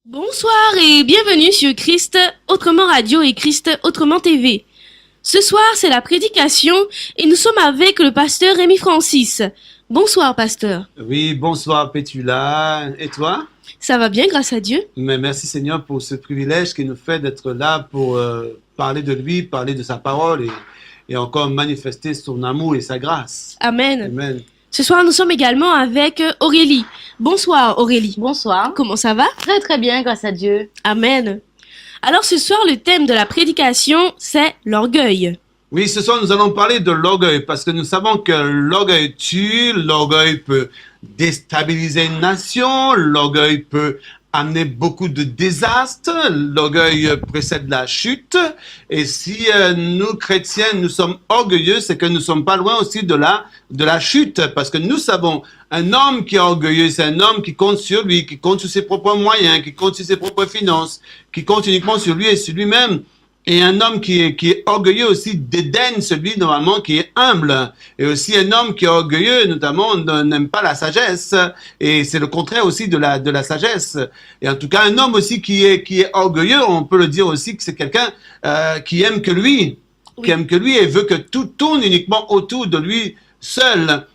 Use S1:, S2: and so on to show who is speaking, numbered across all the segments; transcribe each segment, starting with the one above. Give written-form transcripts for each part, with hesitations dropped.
S1: Bonsoir et bienvenue sur Christ Autrement Radio et Christ Autrement TV. Ce soir, c'est la prédication et nous sommes avec le pasteur Rémi Francis. Bonsoir, pasteur.
S2: Oui, bonsoir Pétula. Et toi?
S1: Ça va bien, grâce à Dieu.
S2: Mais merci Seigneur pour ce privilège qui nous fait d'être là pour parler de lui, parler de sa parole et encore manifester son amour et sa grâce.
S1: Amen.
S2: Amen.
S1: Ce soir, nous sommes également avec Aurélie. Bonsoir, Aurélie.
S3: Bonsoir.
S1: Comment ça va?
S3: Très très bien, grâce à Dieu.
S1: Amen. Alors ce soir, le thème de la prédication, c'est l'orgueil.
S2: Oui, ce soir, nous allons parler de l'orgueil parce que nous savons que l'orgueil tue, l'orgueil peut déstabiliser une nation, l'orgueil peut amener beaucoup de désastres, l'orgueil précède la chute. Et si nous, chrétiens, nous sommes orgueilleux, c'est que nous ne sommes pas loin aussi de la chute. Parce que nous savons, un homme qui est orgueilleux, c'est un homme qui compte sur lui, qui compte sur ses propres moyens, qui compte sur ses propres finances, qui compte uniquement sur lui et sur lui-même. Et un homme qui est orgueilleux aussi dédaigne celui normalement qui est humble. Et aussi un homme qui est orgueilleux notamment n'aime pas la sagesse. Et c'est le contraire aussi de la sagesse. Et en tout cas un homme aussi qui est orgueilleux, on peut le dire aussi que c'est quelqu'un qui aime que lui, qui aime que lui et veut que tout tourne uniquement autour de lui seul.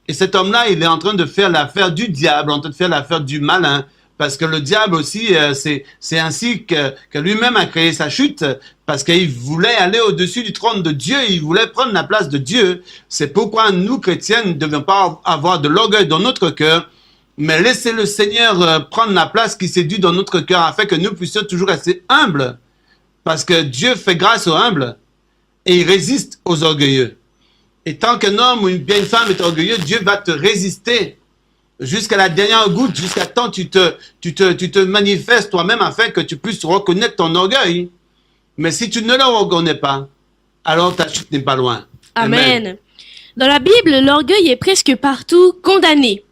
S2: Et cet homme-là, il est en train de faire l'affaire du diable, en train de faire l'affaire du malin. Parce que le diable aussi, c'est ainsi que lui-même a créé sa chute, parce qu'il voulait aller au-dessus du trône de Dieu, il voulait prendre la place de Dieu. C'est pourquoi nous, chrétiens, ne devons pas avoir de l'orgueil dans notre cœur, mais laisser le Seigneur prendre la place qui s'est due dans notre cœur, afin que nous puissions toujours rester humbles, parce que Dieu fait grâce aux humbles, et il résiste aux orgueilleux. Et tant qu'un homme ou bien une femme est orgueilleux, Dieu va te résister jusqu'à la dernière goutte, jusqu'à temps tu te manifestes toi-même afin que tu puisses reconnaître ton orgueil. Mais si tu ne le reconnais pas, alors ta chute n'est pas loin.
S1: Amen. Dans la Bible, l'orgueil est presque partout condamné,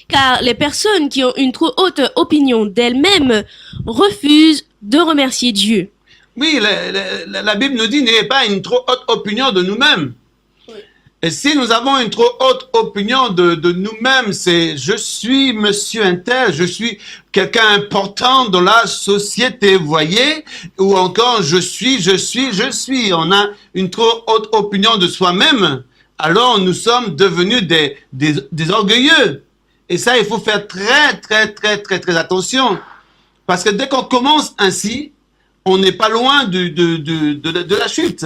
S1: car les personnes qui ont une trop haute opinion d'elles-mêmes refusent de remercier Dieu.
S2: Oui, la Bible nous dit n'ayez pas une trop haute opinion de nous-mêmes. Et si nous avons une trop haute opinion de nous-mêmes, c'est je suis monsieur un tel, je suis quelqu'un important dans la société, voyez, ou encore je suis. On a une trop haute opinion de soi-même, alors nous sommes devenus des orgueilleux. Et ça, il faut faire très attention. Parce que dès qu'on commence ainsi, on n'est pas loin de la chute.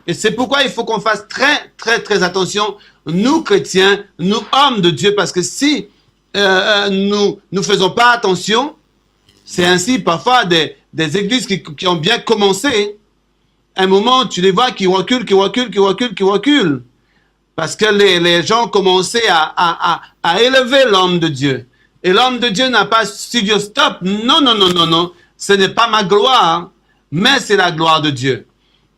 S2: Et c'est pourquoi il faut qu'on fasse très attention, nous chrétiens, nous hommes de Dieu, parce que si nous faisons pas attention, c'est ainsi parfois des églises qui ont bien commencé, à un moment tu les vois qui reculent, parce que les gens commençaient à élever l'homme de Dieu. Et l'homme de Dieu n'a pas su dire stop, non, ce n'est pas ma gloire, mais c'est la gloire de Dieu.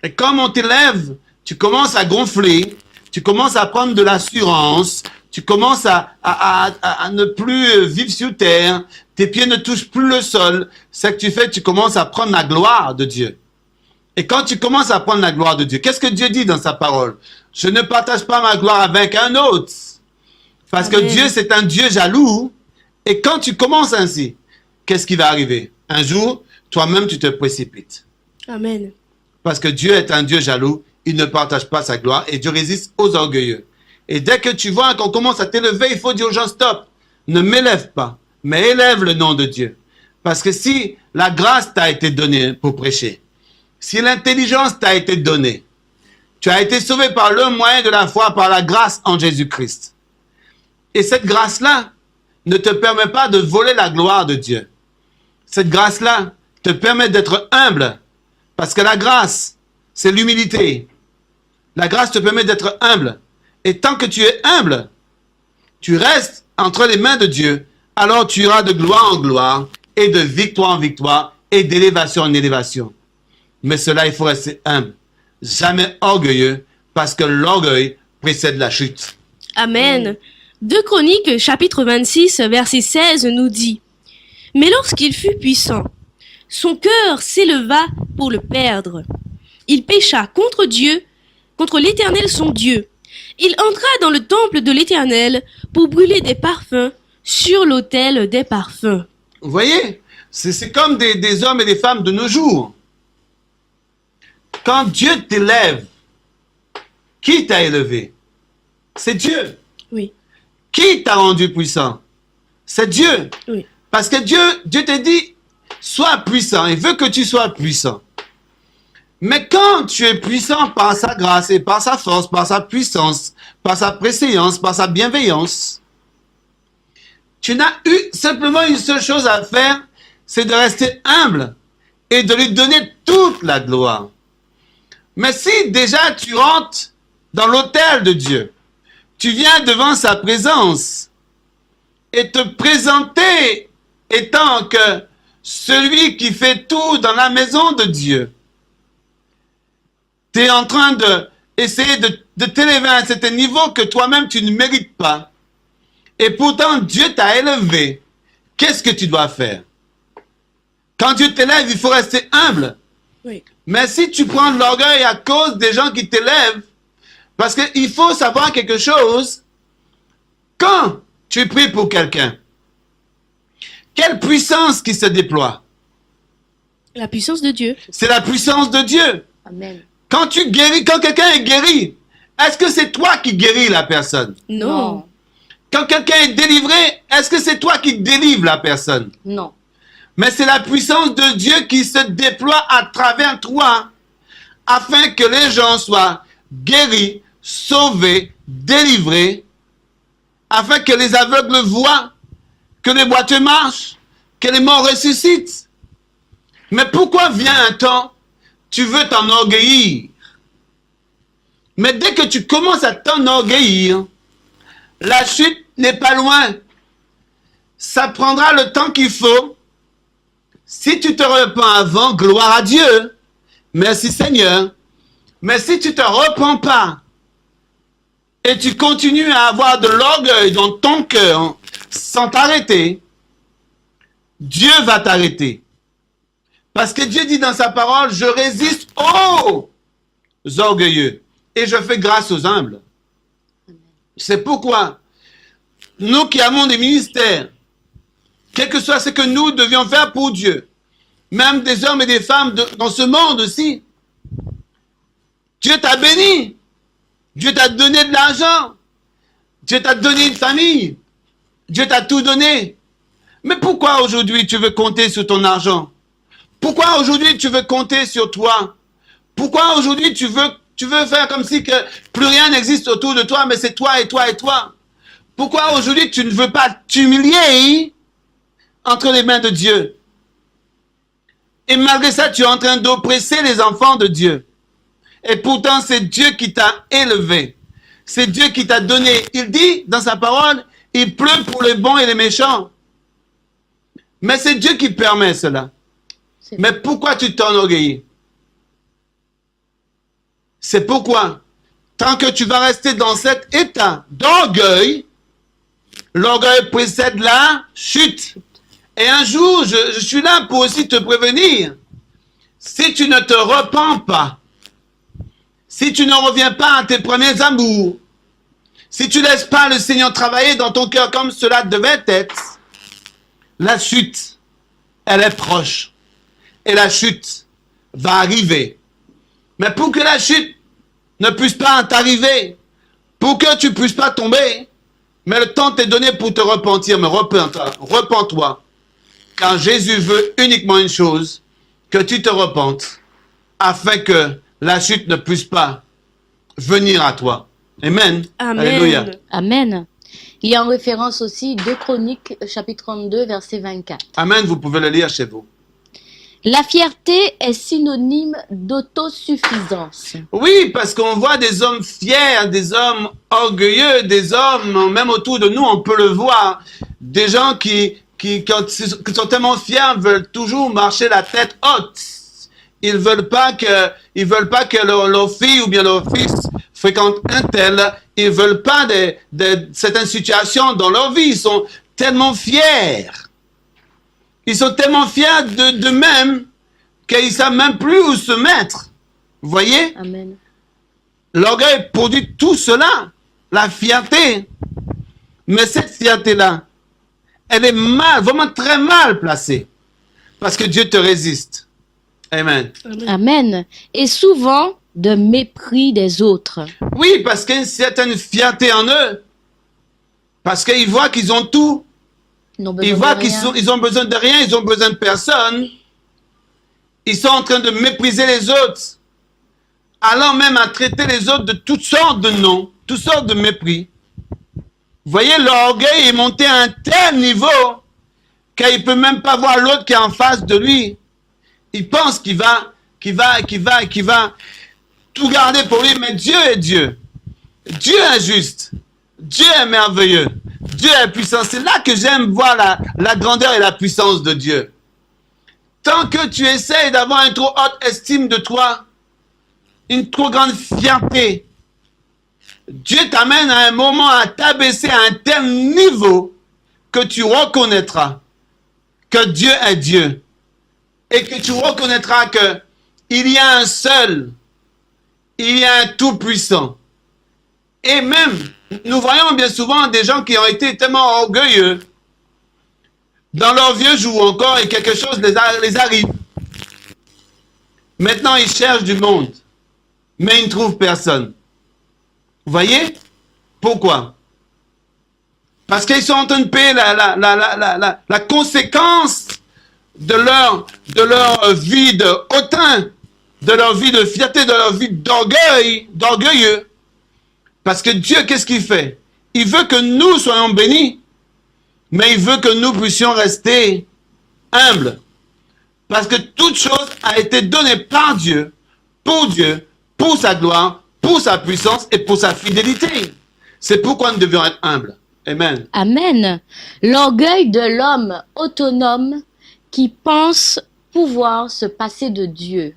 S2: Et comme on t'élève, tu commences à gonfler, tu commences à prendre de l'assurance, tu commences à ne plus vivre sur terre, tes pieds ne touchent plus le sol. Ce que tu fais, tu commences à prendre la gloire de Dieu. Et quand tu commences à prendre la gloire de Dieu, qu'est-ce que Dieu dit dans sa parole? Je ne partage pas ma gloire avec un autre. Parce que Dieu, c'est un Dieu jaloux. Et quand tu commences ainsi, qu'est-ce qui va arriver? Un jour, toi-même, tu te précipites.
S1: Amen.
S2: Parce que Dieu est un Dieu jaloux, il ne partage pas sa gloire et Dieu résiste aux orgueilleux. Et dès que tu vois qu'on commence à t'élever, il faut dire aux gens stop, ne m'élève pas, mais élève le nom de Dieu. Parce que si la grâce t'a été donnée pour prêcher, si l'intelligence t'a été donnée, tu as été sauvé par le moyen de la foi, par la grâce en Jésus-Christ. Et cette grâce-là ne te permet pas de voler la gloire de Dieu. Cette grâce-là te permet d'être humble. Parce que la grâce, c'est l'humilité. La grâce te permet d'être humble. Et tant que tu es humble, tu restes entre les mains de Dieu, alors tu iras de gloire en gloire et de victoire en victoire et d'élévation en élévation. Mais cela, il faut rester humble. Jamais orgueilleux, parce que l'orgueil précède la chute.
S1: Amen. 2 Chroniques, chapitre 26, verset 16 nous dit « Mais lorsqu'il fut puissant, son cœur s'éleva pour le perdre. Il pécha contre Dieu, contre l'Éternel son Dieu. Il entra dans le temple de l'Éternel pour brûler des parfums sur l'autel des parfums. »
S2: Vous voyez, c'est comme des hommes et des femmes de nos jours. Quand Dieu t'élève, qui t'a élevé? C'est Dieu.
S1: Oui,
S2: Qui t'a rendu puissant? C'est Dieu.
S1: oui,
S2: Parce que Dieu te dit, sois puissant. Il veut que tu sois puissant. Mais quand tu es puissant par sa grâce et par sa force, par sa puissance, par sa préséance, par sa bienveillance, tu n'as eu simplement une seule chose à faire, c'est de rester humble et de lui donner toute la gloire. Mais si déjà tu rentres dans l'autel de Dieu, tu viens devant sa présence et te présenter étant que celui qui fait tout dans la maison de Dieu, tu es en train d'essayer de t'élever à un certain niveau que toi-même tu ne mérites pas. Et pourtant Dieu t'a élevé. Qu'est-ce que tu dois faire? Quand Dieu t'élève, il faut rester humble.
S1: oui.
S2: Mais si tu prends de l'orgueil à cause des gens qui t'élèvent, parce qu'il faut savoir quelque chose, quand tu pries pour quelqu'un, quelle puissance qui se déploie?
S1: La puissance de Dieu.
S2: C'est la puissance de Dieu.
S3: Amen.
S2: Quand tu guéris, quand quelqu'un est guéri, est-ce que c'est toi qui guéris la personne?
S1: Non.
S2: Quand quelqu'un est délivré, est-ce que c'est toi qui délivres la personne?
S3: Non.
S2: Mais c'est la puissance de Dieu qui se déploie à travers toi afin que les gens soient guéris, sauvés, délivrés, afin que les aveugles voient, que les boiteux marchent, que les morts ressuscitent. Mais pourquoi vient un temps, tu veux t'enorgueillir? Mais dès que tu commences à t'enorgueillir, la chute n'est pas loin. Ça prendra le temps qu'il faut. Si tu te repens avant, gloire à Dieu. Merci Seigneur. Mais si tu ne te repens pas et tu continues à avoir de l'orgueil dans ton cœur sans t'arrêter, Dieu va t'arrêter. Parce que Dieu dit dans sa parole, je résiste aux orgueilleux et je fais grâce aux humbles. C'est pourquoi nous qui avons des ministères, quel que soit ce que nous devions faire pour Dieu, même des hommes et des femmes dans ce monde aussi, Dieu t'a béni, Dieu t'a donné de l'argent, Dieu t'a donné une famille, Dieu t'a tout donné. Mais pourquoi aujourd'hui tu veux compter sur ton argent? Pourquoi aujourd'hui tu veux compter sur toi? Pourquoi aujourd'hui tu veux faire comme si que plus rien n'existe autour de toi, mais c'est toi et toi et toi? Pourquoi aujourd'hui tu ne veux pas t'humilier entre les mains de Dieu? Et malgré ça, tu es en train d'oppresser les enfants de Dieu. Et pourtant, c'est Dieu qui t'a élevé. C'est Dieu qui t'a donné. Il dit dans sa parole, il pleut pour les bons et les méchants. Mais c'est Dieu qui permet cela. Mais pourquoi tu t'enorgueillis? C'est pourquoi, tant que tu vas rester dans cet état d'orgueil, l'orgueil précède la chute. Et un jour, je suis là pour aussi te prévenir. Si tu ne te repens pas, si tu ne reviens pas à tes premiers amours, si tu ne laisses pas le Seigneur travailler dans ton cœur comme cela devait être, la chute, elle est proche. Et la chute va arriver. Mais pour que la chute ne puisse pas t'arriver, pour que tu ne puisses pas tomber, mais le temps t'est donné pour te repentir, mais repens-toi. Car Jésus veut uniquement une chose, que tu te repentes, afin que la chute ne puisse pas venir à toi. Amen.
S1: Amen.
S2: Alléluia.
S3: Amen. Il y a en référence aussi 2 Chroniques, chapitre 32, verset 24.
S2: Amen, vous pouvez le lire chez vous.
S3: La fierté est synonyme d'autosuffisance.
S2: Oui, parce qu'on voit des hommes fiers, des hommes orgueilleux, des hommes, même autour de nous, on peut le voir, des gens qui sont tellement fiers, veulent toujours marcher la tête haute. Ils veulent pas que leur fille ou bien leur fils fréquente un tel. Ils veulent pas de certaines situations dans leur vie. Ils sont tellement fiers. Ils sont tellement fiers d'eux-mêmes qu'ils savent même plus où se mettre. Vous voyez?
S3: Amen.
S2: L'orgueil produit tout cela. La fierté. Mais cette fierté-là, elle est mal, vraiment très mal placée. Parce que Dieu te résiste. Amen.
S3: Amen. Et souvent de mépris des autres.
S2: Oui, parce qu'il y a une certaine fierté en eux. Parce qu'ils voient qu'ils ont tout.
S3: Ils n'ont besoin
S2: Ils voient
S3: de
S2: qu'ils
S3: rien.
S2: ils ont besoin de rien, ils ont besoin de personne. Ils sont en train de mépriser les autres. Allant même à traiter les autres de toutes sortes de noms, toutes sortes de mépris. Vous voyez, l'orgueil est monté à un tel niveau qu'il ne peut même pas voir l'autre qui est en face de lui. Il pense qu'il va tout garder pour lui, mais Dieu est Dieu. Dieu est juste. Dieu est merveilleux. Dieu est puissant. C'est là que j'aime voir la grandeur et la puissance de Dieu. Tant que tu essayes d'avoir une trop haute estime de toi, une trop grande fierté, Dieu t'amène à un moment à t'abaisser à un tel niveau que tu reconnaîtras que Dieu est Dieu. Et que tu reconnaîtras que il y a un seul, il y a un tout-puissant. Et même, nous voyons bien souvent des gens qui ont été tellement orgueilleux dans leur vieux jour encore et quelque chose les arrive. Maintenant, ils cherchent du monde, mais ils ne trouvent personne. Vous voyez? Pourquoi? Parce qu'ils sont en train de payer la conséquence de leur vie de hautain, de leur vie de fierté, de leur vie d'orgueilleux. Parce que Dieu, qu'est-ce qu'il fait? Il veut que nous soyons bénis, mais il veut que nous puissions rester humbles. Parce que toute chose a été donnée par Dieu, pour sa gloire, pour sa puissance et pour sa fidélité. C'est pourquoi nous devions être humbles. Amen.
S3: Amen. L'orgueil de l'homme autonome qui pense pouvoir se passer de Dieu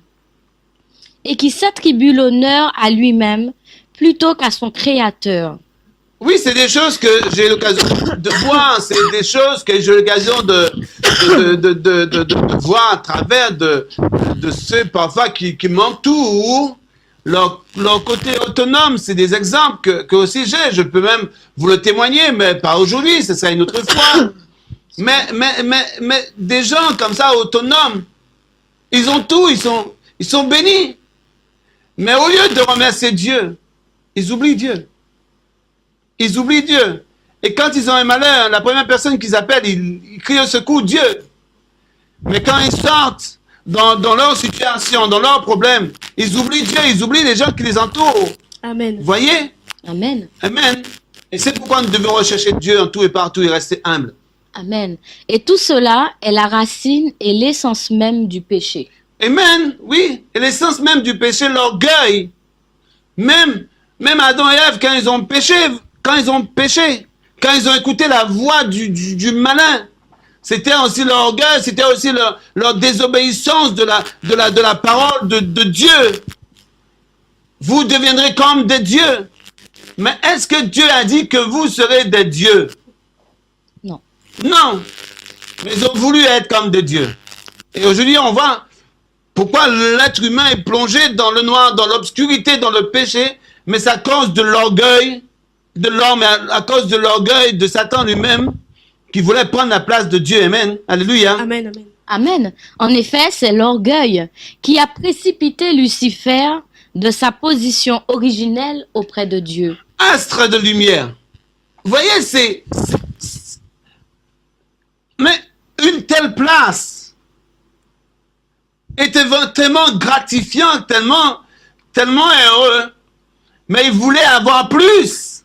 S3: et qui s'attribue l'honneur à lui-même plutôt qu'à son Créateur.
S2: Oui, c'est des choses que j'ai l'occasion de voir, c'est des choses que j'ai l'occasion de voir à travers de ceux parfois qui m'entourent. Leur côté autonome, c'est des exemples que aussi j'ai. Je peux même vous le témoigner, mais pas aujourd'hui, ce sera une autre fois. Mais des gens comme ça, autonomes, ils ont tout, ils sont bénis. Mais au lieu de remercier Dieu, ils oublient Dieu. Ils oublient Dieu. Et quand ils ont un malheur, la première personne qu'ils appellent, ils crient au secours Dieu. Mais quand ils sortent dans leur situation, dans leurs problèmes, ils oublient Dieu, ils oublient les gens qui les entourent.
S1: Amen.
S2: Vous voyez?
S3: Amen.
S2: Amen. Et c'est pourquoi nous devons rechercher Dieu en tout et partout et rester humbles.
S3: Amen. Et tout cela est la racine et l'essence même du péché.
S2: Amen, oui. Et l'essence même du péché, l'orgueil. Même Adam et Ève, quand ils ont péché, quand ils ont écouté la voix du malin, c'était aussi leur orgueil, c'était aussi leur désobéissance de la parole de Dieu. Vous deviendrez comme des dieux. Mais est-ce que Dieu a dit que vous serez des dieux?
S3: Non.
S2: Non. Mais ils ont voulu être comme des dieux. Et aujourd'hui, on voit pourquoi l'être humain est plongé dans le noir, dans l'obscurité, dans le péché. Mais c'est à cause de l'orgueil de l'homme, à cause de l'orgueil de Satan lui-même, qui voulait prendre la place de Dieu. Amen. Alléluia.
S1: Amen, amen.
S3: Amen. En effet, c'est l'orgueil qui a précipité Lucifer de sa position originelle auprès de Dieu.
S2: Astre de lumière. Vous voyez, mais une telle place était tellement gratifiante, tellement heureux, mais il voulait avoir plus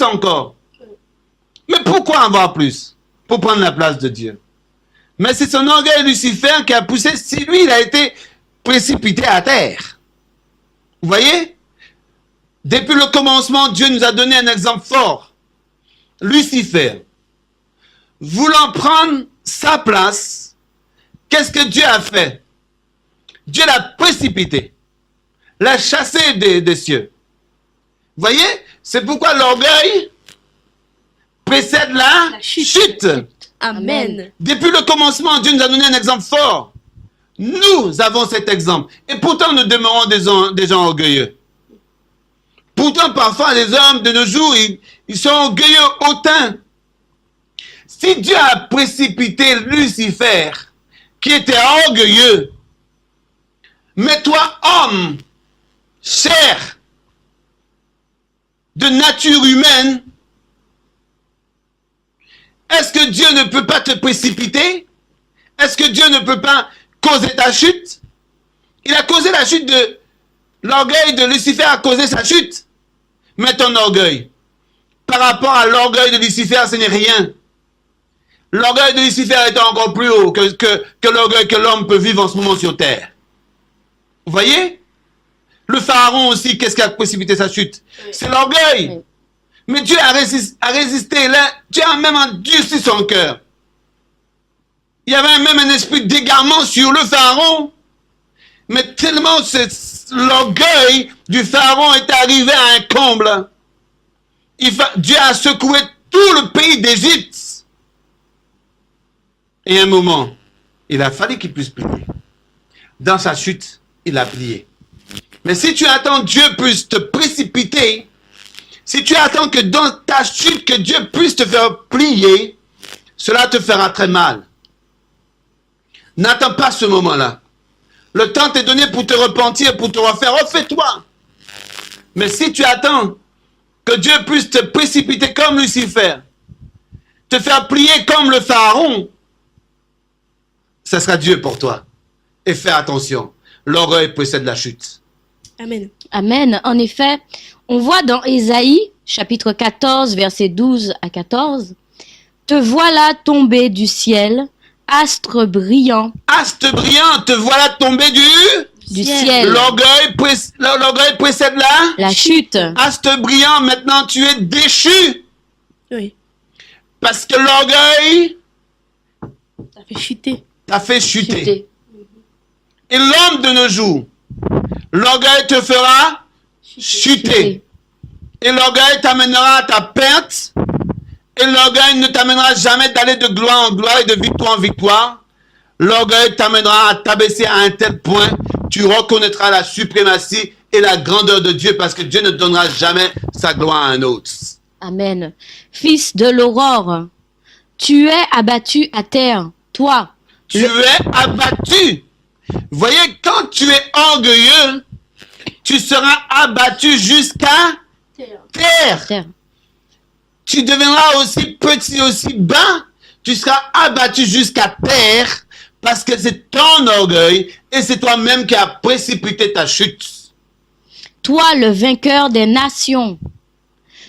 S2: encore. Mais pourquoi avoir plus? Pour prendre la place de Dieu. Mais c'est son orgueil Lucifer qui a poussé, si lui, il a été précipité à terre. Vous voyez? Depuis le commencement, Dieu nous a donné un exemple fort. Lucifer, voulant prendre sa place, qu'est-ce que Dieu a fait? Dieu l'a précipité, l'a chassé des cieux. Vous voyez? C'est pourquoi l'orgueil précède la chute.
S1: Amen.
S2: Depuis le commencement, Dieu nous a donné un exemple fort. Nous avons cet exemple. Et pourtant, nous demeurons des gens orgueilleux. Pourtant, parfois, les hommes de nos jours, ils sont orgueilleux autant. Si Dieu a précipité Lucifer, qui était orgueilleux, mais toi, homme, chair, de nature humaine, est-ce que Dieu ne peut pas te précipiter? Est-ce que Dieu ne peut pas causer ta chute? Il a causé la chute de... L'orgueil de Lucifer a causé sa chute. Mais ton orgueil, par rapport à l'orgueil de Lucifer, ce n'est rien. L'orgueil de Lucifer est encore plus haut que l'orgueil que l'homme peut vivre en ce moment sur terre. Vous voyez? Le pharaon aussi, qu'est-ce qui a précipité sa chute? C'est l'orgueil.
S3: Oui.
S2: Mais Dieu a résisté. Là, Dieu a même endurci son cœur. Il y avait même un esprit d'égarement sur le pharaon. Mais tellement l'orgueil du pharaon est arrivé à un comble. Dieu a secoué tout le pays d'Égypte. Et à un moment, il a fallu qu'il puisse plier. Dans sa chute, il a plié. Mais si tu attends que Dieu puisse te précipiter, si tu attends que dans ta chute, que Dieu puisse te faire plier, cela te fera très mal. N'attends pas ce moment-là. Le temps t'est donné pour te repentir, pour te refaire. Refais-toi. Mais si tu attends que Dieu puisse te précipiter comme Lucifer, te faire plier comme le pharaon, ça sera Dieu pour toi. Et fais attention. L'orgueil précède la chute.
S1: Amen.
S3: Amen. En effet, on voit dans Ésaïe, chapitre 14, versets 12 à 14, « Te voilà tombé du ciel, astre brillant
S2: Astre brillant, te voilà tombé
S3: du ciel. »
S2: L'orgueil précède
S3: La chute.
S2: Astre brillant, maintenant tu es déchu.
S1: Oui.
S2: Parce que l'orgueil
S1: Ça fait chuter.
S2: t'a fait chuter.
S3: Chuter.
S2: Et l'homme de nos jours, l'orgueil te fera chuter. Et l'orgueil t'amènera à ta perte. Et l'orgueil ne t'amènera jamais d'aller de gloire en gloire et de victoire en victoire. L'orgueil t'amènera à t'abaisser à un tel point, tu reconnaîtras la suprématie et la grandeur de Dieu parce que Dieu ne donnera jamais sa gloire à un autre.
S3: Amen. Fils de l'aurore, tu es abattu à terre, toi.
S2: Tu es abattu. Vous voyez, quand tu es orgueilleux, tu seras abattu jusqu'à terre.
S3: Terre.
S2: Tu deviendras aussi petit, aussi bas. Tu seras abattu jusqu'à terre parce que c'est ton orgueil et c'est toi-même qui as précipité ta chute.
S3: Toi, le vainqueur des nations.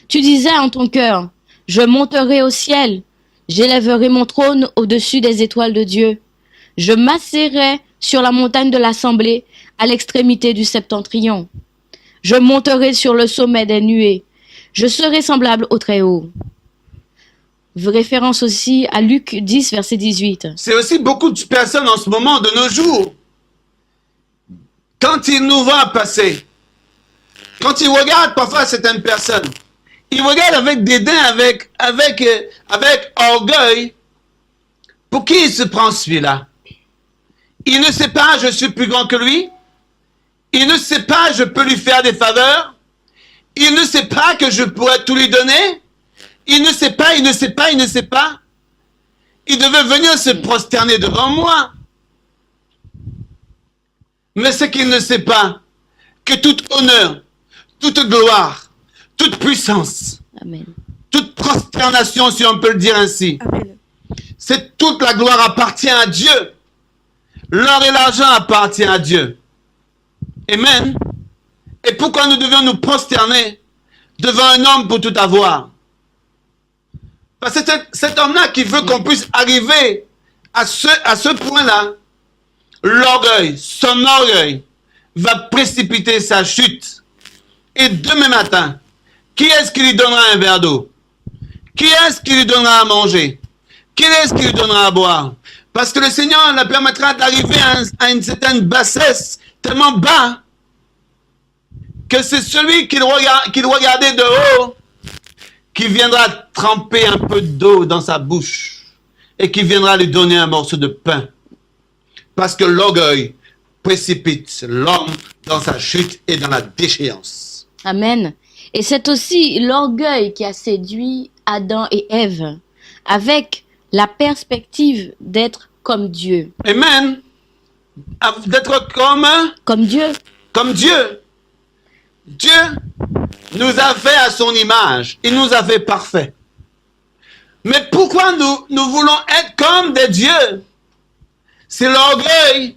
S3: Tu disais en ton cœur, je monterai au ciel, j'élèverai mon trône au-dessus des étoiles de Dieu. Je m'assierai sur la montagne de l'assemblée, à l'extrémité du septentrion. Je monterai sur le sommet des nuées. Je serai semblable au Très-Haut. Référence aussi à Luc 10, verset 18.
S2: C'est aussi beaucoup de personnes en ce moment, de nos jours, quand ils nous voient passer, quand ils regardent parfois certaines personnes, ils regardent avec dédain, avec orgueil. Pour qui il se prend celui-là? Il ne sait pas, je suis plus grand que lui. Il ne sait pas, je peux lui faire des faveurs. Il ne sait pas que je pourrais tout lui donner. Il ne sait pas, il ne sait pas, il ne sait pas. Il devait venir se prosterner devant moi. Mais c'est qu'il ne sait pas que tout honneur, toute gloire, toute puissance,
S3: Amen.
S2: toute prosternation, si on peut le dire ainsi,
S1: Amen.
S2: c'est toute la gloire appartient à Dieu. L'or et l'argent appartiennent à Dieu. Amen. Et pourquoi nous devions nous prosterner devant un homme pour tout avoir? Parce que c'est cet homme-là qui veut qu'on puisse arriver à ce point-là. L'orgueil, son orgueil, va précipiter sa chute. Et demain matin, qui est-ce qui lui donnera un verre d'eau? Qui est-ce qui lui donnera à manger? Qui est-ce qui lui donnera à boire? Parce que le Seigneur la permettra d'arriver à une certaine bassesse, tellement bas, que c'est celui qu'il regardait de haut, qui viendra tremper un peu d'eau dans sa bouche, et qui viendra lui donner un morceau de pain. Parce que l'orgueil précipite l'homme dans sa chute et dans la déchéance.
S3: Amen. Et c'est aussi l'orgueil qui a séduit Adam et Ève, avec la perspective d'être comme Dieu.
S2: Amen. D'être
S3: Comme Dieu.
S2: comme Dieu. Dieu nous a fait à son image. Il nous a fait parfaits. Mais pourquoi nous voulons être comme des dieux? C'est l'orgueil.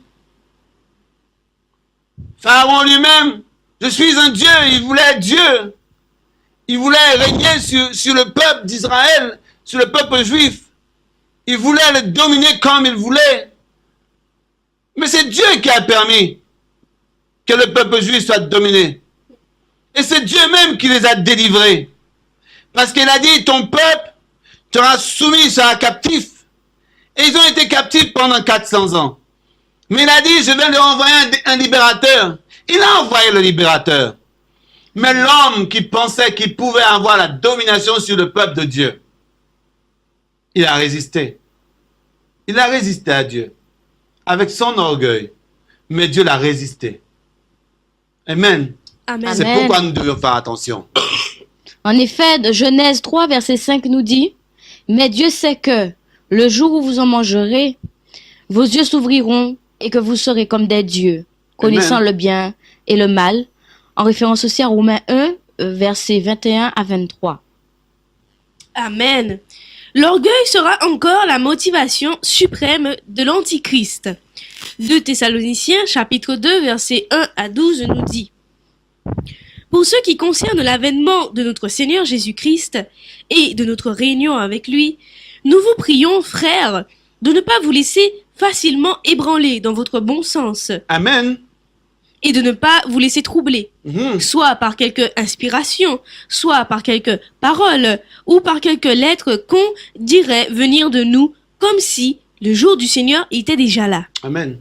S2: Pharaon lui-même, je suis un Dieu, il voulait être Dieu. Il voulait régner sur le peuple d'Israël, sur le peuple juif. Il voulait le dominer comme il voulait. Mais c'est Dieu qui a permis que le peuple juif soit dominé. Et c'est Dieu même qui les a délivrés. Parce qu'il a dit, ton peuple sera soumis, sera captif. Et ils ont été captifs pendant 400 ans. Mais il a dit, je vais leur envoyer un libérateur. Il a envoyé le libérateur. Mais l'homme qui pensait qu'il pouvait avoir la domination sur le peuple de Dieu, il a résisté. Il a résisté à Dieu. Avec son orgueil. Mais Dieu l'a résisté. Amen.
S1: Amen.
S2: C'est
S3: Amen.
S2: pourquoi nous devons faire attention.
S3: En effet, de Genèse 3, verset 5 nous dit, « Mais Dieu sait que, le jour où vous en mangerez, vos yeux s'ouvriront et que vous serez comme des dieux, connaissant
S2: Amen.
S3: le bien et le mal. » En référence aussi à Romains 1, versets 21 à 23.
S1: Amen. L'orgueil sera encore la motivation suprême de l'Antichrist. 2 Thessaloniciens, chapitre 2, versets 1 à 12 nous dit: Pour ce qui concerne l'avènement de notre Seigneur Jésus-Christ et de notre réunion avec lui, nous vous prions, frères, de ne pas vous laisser facilement ébranler dans votre bon sens
S2: Amen.
S1: et de ne pas vous laisser troubler,
S2: Mhm.
S1: soit par quelque inspiration, soit par quelque parole, ou par quelque lettre qu'on dirait venir de nous, comme si le jour du Seigneur était déjà là.
S2: Amen.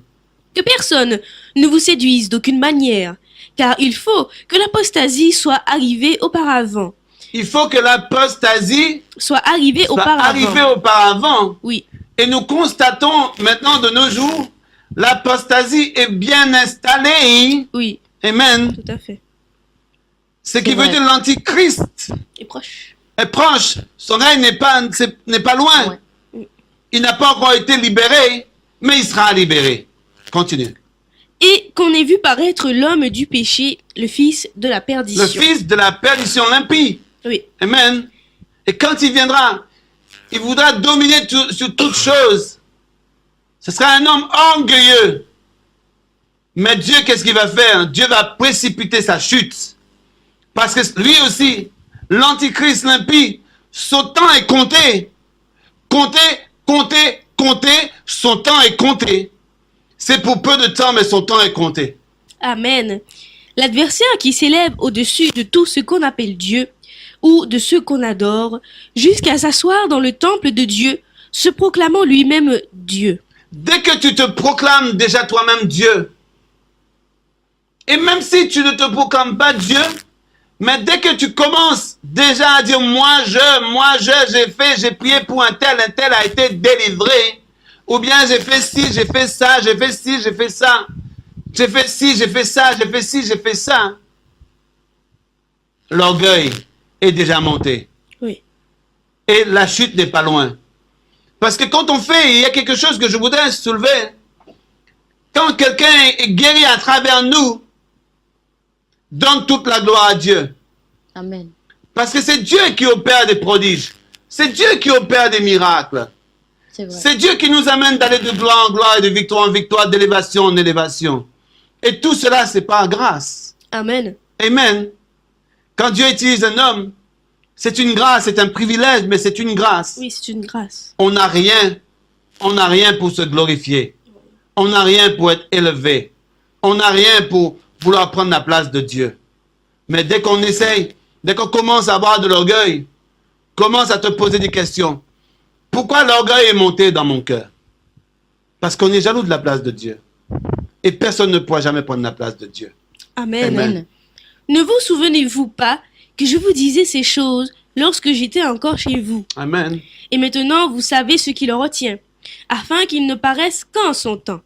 S1: Que personne ne vous séduise d'aucune manière, car il faut que l'apostasie soit arrivée auparavant.
S2: Il faut que l'apostasie
S1: Soit arrivée
S2: soit
S1: auparavant.
S2: arrivée auparavant.
S1: Oui,
S2: Et nous constatons maintenant de nos jours, l'apostasie est bien installée.
S1: oui,
S2: Amen.
S1: tout à fait.
S2: Ce qui
S3: C'est
S2: veut
S3: vrai.
S2: dire l'antichrist
S1: Et proche.
S2: est proche. Son règne n'est pas loin.
S3: Ouais.
S2: Il n'a pas encore été libéré, mais il sera libéré. Continue.
S1: Et qu'on ait vu paraître l'homme du péché, le fils de la
S2: Le
S1: perdition.
S2: fils de la perdition, l'impie.
S1: Oui,
S2: Amen. Et quand il viendra, il voudra dominer sur toutes choses. Ce sera un homme orgueilleux. Mais Dieu, qu'est-ce qu'il va faire? Dieu va précipiter sa chute. Parce que lui aussi, l'antichrist, l'impie, son temps est compté. Compté, son temps est compté. C'est pour peu de temps, mais son temps est compté.
S1: amen. L'adversaire qui s'élève au-dessus de tout ce qu'on appelle Dieu, ou de ceux qu'on adore, jusqu'à s'asseoir dans le temple de Dieu, se proclamant lui-même Dieu.
S2: Dès que tu te proclames déjà toi-même Dieu, et même si tu ne te proclames pas Dieu, mais dès que tu commences déjà à dire j'ai prié pour un tel a été délivré, ou bien j'ai fait ci, j'ai fait ça, j'ai fait ci, j'ai fait ça, j'ai fait ci, j'ai fait ça, j'ai fait ci, j'ai fait ça, l'orgueil est déjà monté.
S1: Oui,
S2: Et la chute n'est pas loin. Parce que quand on fait, il y a quelque chose que je voudrais soulever. Quand quelqu'un est guéri à travers nous, donne toute la gloire à Dieu.
S3: Amen.
S2: Parce que c'est Dieu qui opère des prodiges. C'est Dieu qui opère des miracles.
S3: C'est vrai.
S2: C'est Dieu qui nous amène d'aller de gloire en gloire et de victoire en victoire, d'élévation en élévation. Et tout cela, c'est par grâce.
S1: amen.
S2: Amen. Quand Dieu utilise un homme, C'est une grâce, c'est un privilège, mais c'est une grâce.
S1: Oui, c'est une grâce.
S2: On n'a rien pour se glorifier. On n'a rien pour être élevé. On n'a rien pour vouloir prendre la place de Dieu. Mais dès qu'on essaye, dès qu'on commence à avoir de l'orgueil, commence à te poser des questions. Pourquoi l'orgueil est monté dans mon cœur? Parce qu'on est jaloux de la place de Dieu. Et personne ne pourra jamais prendre la place de Dieu.
S1: Amen.
S2: Amen.
S1: Ne vous souvenez-vous pas que je vous disais ces choses lorsque j'étais encore chez vous?
S2: Amen.
S1: Et maintenant vous savez ce qui le retient, afin qu'il ne paraisse qu'en son temps.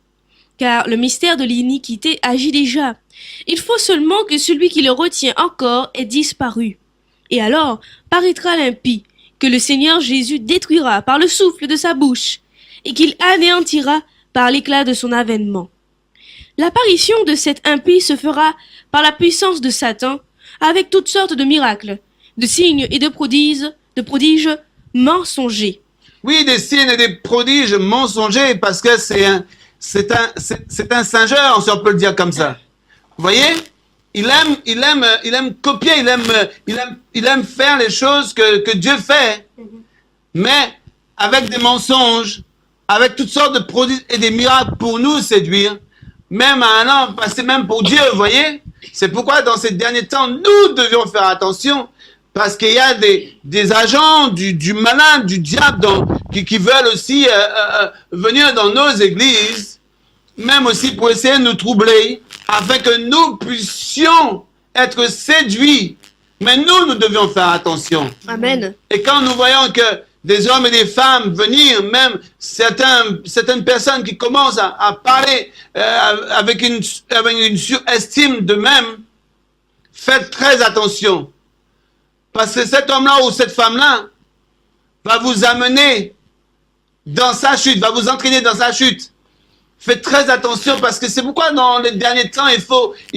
S1: Car le mystère de l'iniquité agit déjà. Il faut seulement que celui qui le retient encore ait disparu. Et alors paraîtra l'impie, que le Seigneur Jésus détruira par le souffle de sa bouche, et qu'il anéantira par l'éclat de son avènement. L'apparition de cet impie se fera par la puissance de Satan, avec toutes sortes de miracles, de signes et de prodiges mensongers.
S2: Oui, des signes et des prodiges mensongers, parce que c'est un singeur, si on peut le dire comme ça. Vous voyez? Il aime copier, il aime faire les choses que Dieu fait, mais avec des mensonges, avec toutes sortes de prodiges et des miracles pour nous séduire, même à un an passé même pour Dieu, vous voyez? C'est pourquoi dans ces derniers temps, nous devions faire attention, parce qu'il y a des agents du malin, du diable, qui veulent aussi venir dans nos églises, même aussi pour essayer de nous troubler, afin que nous puissions être séduits. Mais nous devions faire attention.
S1: Amen.
S2: Et quand nous voyons que des hommes et des femmes venir, même certaines personnes qui commencent à parler avec une surestime d'eux-mêmes, faites très attention. Parce que cet homme-là ou cette femme-là va vous amener dans sa chute, va vous entraîner dans sa chute. Faites très attention parce que c'est pourquoi dans les derniers temps, il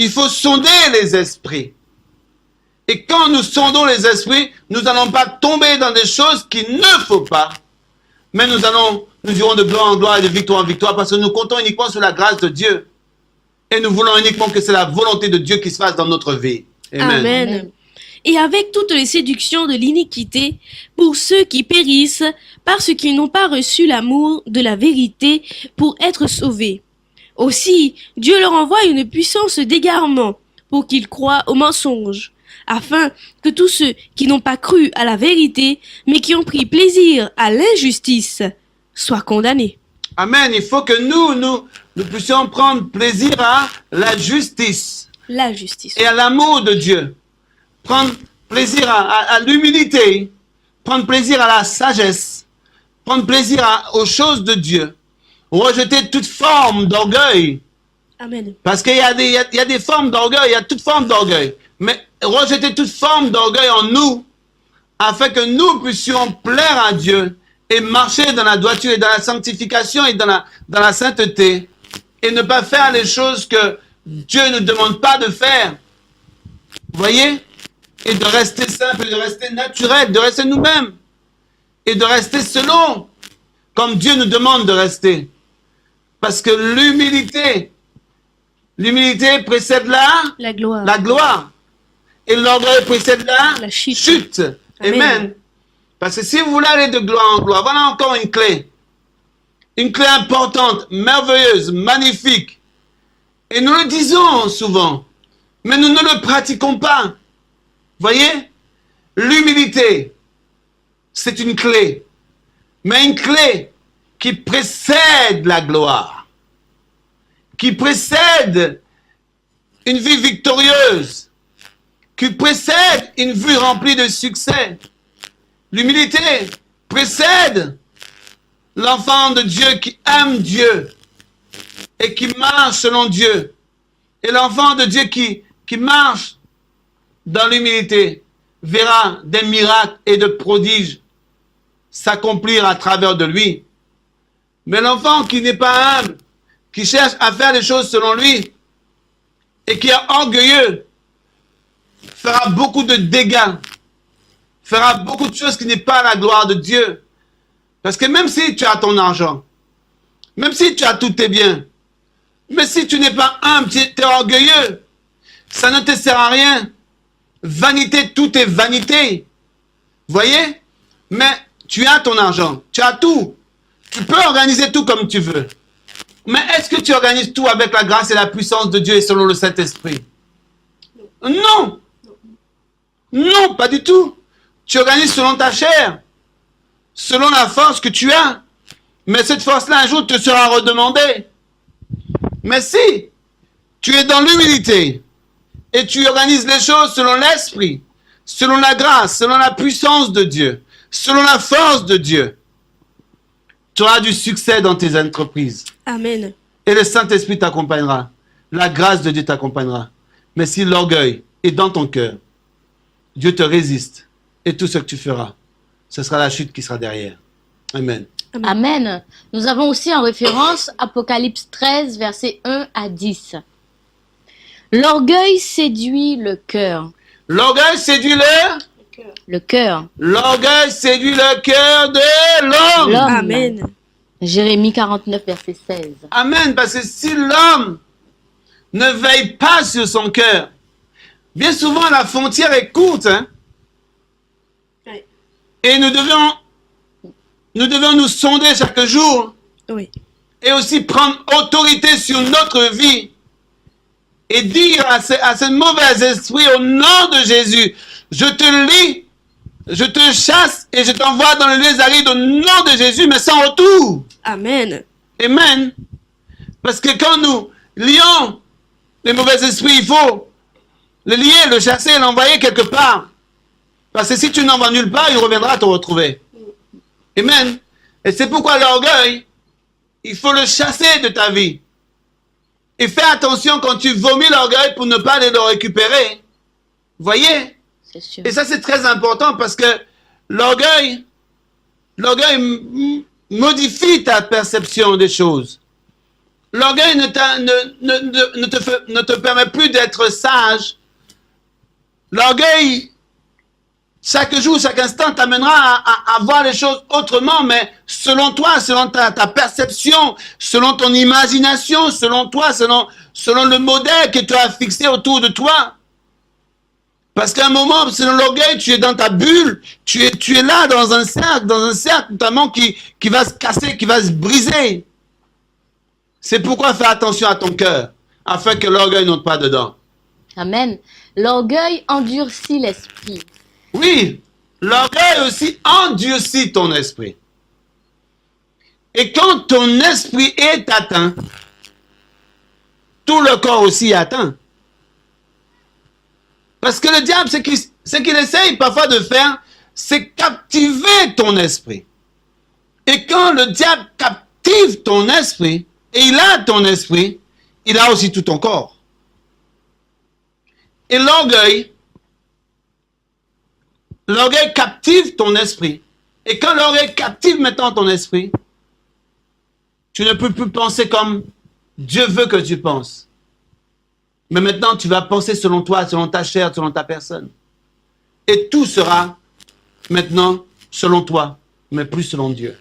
S2: faut sonder les esprits. Et quand nous sondons les esprits, nous n'allons pas tomber dans des choses qu'il ne faut pas. Mais nous irons de gloire en gloire et de victoire en victoire parce que nous comptons uniquement sur la grâce de Dieu. Et nous voulons uniquement que c'est la volonté de Dieu qui se fasse dans notre vie. Amen.
S1: Amen. Et avec toutes les séductions de l'iniquité, pour ceux qui périssent, parce qu'ils n'ont pas reçu l'amour de la vérité pour être sauvés. Aussi, Dieu leur envoie une puissance d'égarement, pour qu'ils croient aux mensonges, afin que tous ceux qui n'ont pas cru à la vérité, mais qui ont pris plaisir à l'injustice, soient condamnés.
S2: Amen. Il faut que nous puissions prendre plaisir à la justice.
S1: La justice.
S2: Et à l'amour de Dieu. Prendre plaisir à l'humilité, prendre plaisir à la sagesse, prendre plaisir aux choses de Dieu, rejeter toute forme d'orgueil.
S1: Amen.
S2: Parce qu'il y a des formes d'orgueil, il y a toute forme d'orgueil. Mais rejeter toute forme d'orgueil en nous, afin que nous puissions plaire à Dieu et marcher dans la droiture et dans la sanctification et dans la sainteté, et ne pas faire les choses que Dieu ne demande pas de faire. Vous voyez? Et de rester simple, de rester naturel, de rester nous-mêmes. Et de rester selon, comme Dieu nous demande de rester. Parce que l'humilité précède
S1: la gloire.
S2: la gloire. Et l'orgueil précède
S1: La chute.
S2: chute.
S1: Amen.
S2: Amen. Parce que si vous voulez aller de gloire en gloire, voilà encore une clé. Une clé importante, merveilleuse, magnifique. Et nous le disons souvent, mais nous ne le pratiquons pas. Voyez, l'humilité, c'est une clé, mais une clé qui précède la gloire, qui précède une vie victorieuse, qui précède une vie remplie de succès. L'humilité précède l'enfant de Dieu qui aime Dieu et qui marche selon Dieu. Et l'enfant de Dieu qui marche dans l'humilité, verra des miracles et de prodiges s'accomplir à travers de lui. Mais l'enfant qui n'est pas humble, qui cherche à faire les choses selon lui, et qui est orgueilleux, fera beaucoup de dégâts, fera beaucoup de choses qui n'est pas la gloire de Dieu. Parce que même si tu as ton argent, même si tu as tous tes biens, mais si tu n'es pas humble, tu es orgueilleux, ça ne te sert à rien. Vanité, tout est vanité. Voyez? Mais tu as ton argent, tu as tout. Tu peux organiser tout comme tu veux. Mais est-ce que tu organises tout avec la grâce et la puissance de Dieu et selon le Saint-Esprit? Non. Non, pas du tout. Tu organises selon ta chair, selon la force que tu as. Mais cette force-là, un jour, te sera redemandée. Mais si tu es dans l'humilité et tu organises les choses selon l'Esprit, selon la grâce, selon la puissance de Dieu, selon la force de Dieu, tu auras du succès dans tes entreprises.
S1: Amen.
S2: Et le Saint-Esprit t'accompagnera. La grâce de Dieu t'accompagnera. Mais si l'orgueil est dans ton cœur, Dieu te résiste. Et tout ce que tu feras, ce sera la chute qui sera derrière. Amen.
S3: Amen. Nous avons aussi en référence Apocalypse 13, versets 1 à 10. L'orgueil séduit le cœur.
S2: L'orgueil séduit
S3: Le cœur.
S2: L'orgueil séduit le cœur de l'homme.
S3: L'homme.
S1: Amen.
S3: Jérémie 49, verset 16.
S2: Amen. Parce que si l'homme ne veille pas sur son cœur, bien souvent la frontière est courte. Hein?
S1: Oui.
S2: Et nous devons nous sonder chaque jour.
S1: Oui.
S2: Et aussi prendre autorité sur notre vie. Et dire à ce mauvais esprit, au nom de Jésus, je te lie, je te chasse et je t'envoie dans le lieu arides au nom de Jésus, mais sans retour.
S1: Amen.
S2: Amen. Parce que quand nous lions les mauvais esprits, il faut le lier, le chasser, l'envoyer quelque part. Parce que si tu n'envoies nulle part, il reviendra te retrouver. Amen. Et c'est pourquoi l'orgueil, il faut le chasser de ta vie. Et fais attention quand tu vomis l'orgueil pour ne pas aller le récupérer. Voyez?
S3: C'est sûr.
S2: Et ça, c'est très important parce que l'orgueil modifie ta perception des choses. L'orgueil ne te permet plus d'être sage. L'orgueil, chaque jour, chaque instant, t'amènera à voir les choses autrement, mais selon toi, selon ta perception, selon ton imagination, selon toi, selon le modèle que tu as fixé autour de toi. Parce qu'à un moment, selon l'orgueil, tu es dans ta bulle, tu es là dans un cercle notamment qui va se casser, qui va se briser. C'est pourquoi fais attention à ton cœur, afin que l'orgueil n'entre pas dedans.
S3: Amen. L'orgueil endurcit l'esprit.
S2: Oui, l'orgueil aussi endurcit ton esprit. Et quand ton esprit est atteint, tout le corps aussi est atteint. Parce que le diable, ce qu'il essaye parfois de faire, c'est captiver ton esprit. Et quand le diable captive ton esprit, et il a ton esprit, il a aussi tout ton corps. Et l'orgueil captive ton esprit. Et quand l'orgueil captive maintenant ton esprit, tu ne peux plus penser comme Dieu veut que tu penses. Mais maintenant, tu vas penser selon toi, selon ta chair, selon ta personne. Et tout sera maintenant selon toi, mais plus selon Dieu.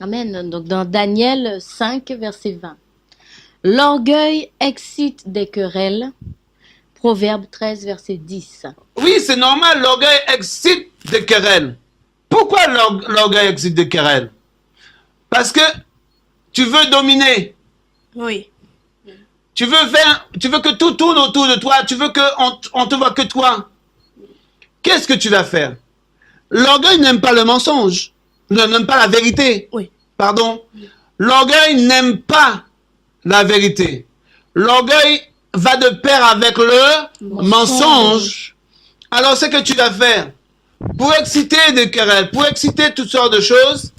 S3: Amen. Donc dans Daniel 5, verset 20. L'orgueil excite des querelles. Proverbe 13, verset 10.
S2: Oui, c'est normal, l'orgueil excite des querelles. Pourquoi l'orgueil excite des querelles? Parce que tu veux dominer.
S1: Oui.
S2: Tu veux que tout tourne autour de toi. Tu veux qu'on te voit que toi. Qu'est-ce que tu vas faire? L'orgueil n'aime pas le mensonge. N'aime pas la vérité.
S1: Oui.
S2: Pardon. L'orgueil n'aime pas la vérité. L'orgueil va de pair avec le mensonge. Alors, ce que tu vas faire, pour exciter des querelles, pour exciter toutes sortes de choses,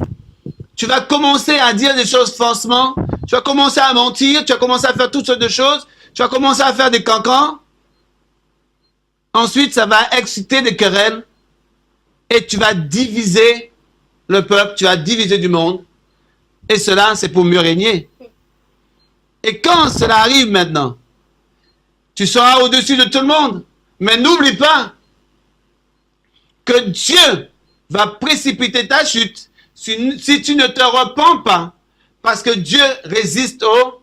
S2: tu vas commencer à dire des choses faussement, tu vas commencer à mentir, tu vas commencer à faire toutes sortes de choses, tu vas commencer à faire des cancans. Ensuite, ça va exciter des querelles et tu vas diviser le peuple, tu vas diviser du monde. Et cela, c'est pour mieux régner. Et quand cela arrive maintenant, tu seras au-dessus de tout le monde. Mais n'oublie pas que Dieu va précipiter ta chute si tu ne te repens pas. Parce que Dieu résiste aux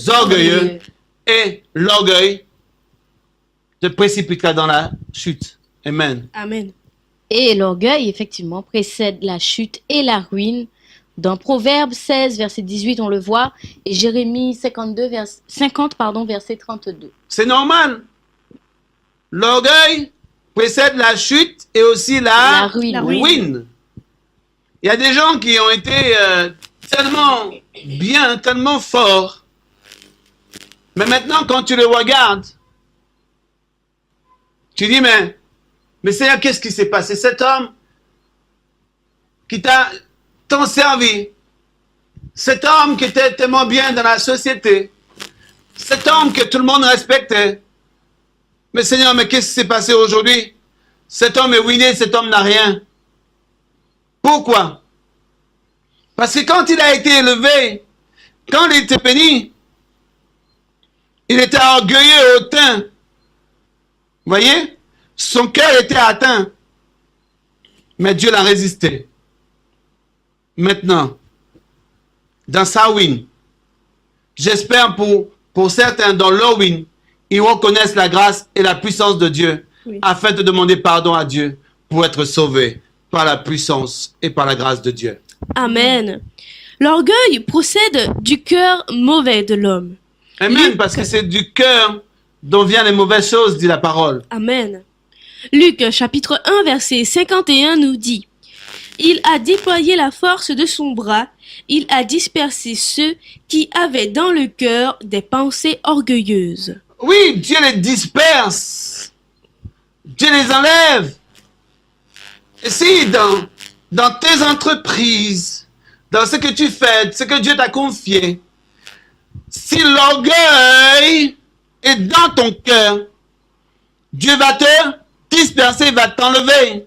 S2: orgueilleux. Et l'orgueil te précipitera dans la chute. Amen.
S1: Amen.
S3: Et l'orgueil, effectivement, précède la chute et la ruine. Dans Proverbes 16, verset 18, on le voit, et Jérémie 50, verset 32.
S2: C'est normal. L'orgueil précède la chute et aussi
S3: La ruine.
S2: ruine. Il y a des gens qui ont été tellement bien, tellement forts. Mais maintenant, quand tu les regardes, tu dis, mais Seigneur, qu'est-ce qui s'est passé? Cet homme qui t'a tant servi, cet homme qui était tellement bien dans la société, cet homme que tout le monde respectait. Mais Seigneur, mais qu'est-ce qui s'est passé aujourd'hui? Cet homme est ruiné, cet homme n'a rien. Pourquoi? Parce que quand il a été élevé, quand il était béni, il était orgueilleux, hautain. Vous voyez? Son cœur était atteint. Mais Dieu l'a résisté. Maintenant, dans sa ruine, j'espère pour certains dans leur ruine, ils reconnaissent la grâce et la puissance de Dieu afin de demander pardon à Dieu pour être sauvés par la puissance et par la grâce de Dieu.
S1: Amen. L'orgueil procède du cœur mauvais de l'homme.
S2: Amen, parce que c'est du cœur dont viennent les mauvaises choses, dit la parole.
S1: Amen. Luc chapitre 1 verset 51 nous dit: Il a déployé la force de son bras, il a dispersé ceux qui avaient dans le cœur des pensées orgueilleuses.
S2: Oui, Dieu les disperse. Dieu les enlève. Et si dans tes entreprises, dans ce que tu fais, ce que Dieu t'a confié, si l'orgueil est dans ton cœur, Dieu va te disperser, va t'enlever.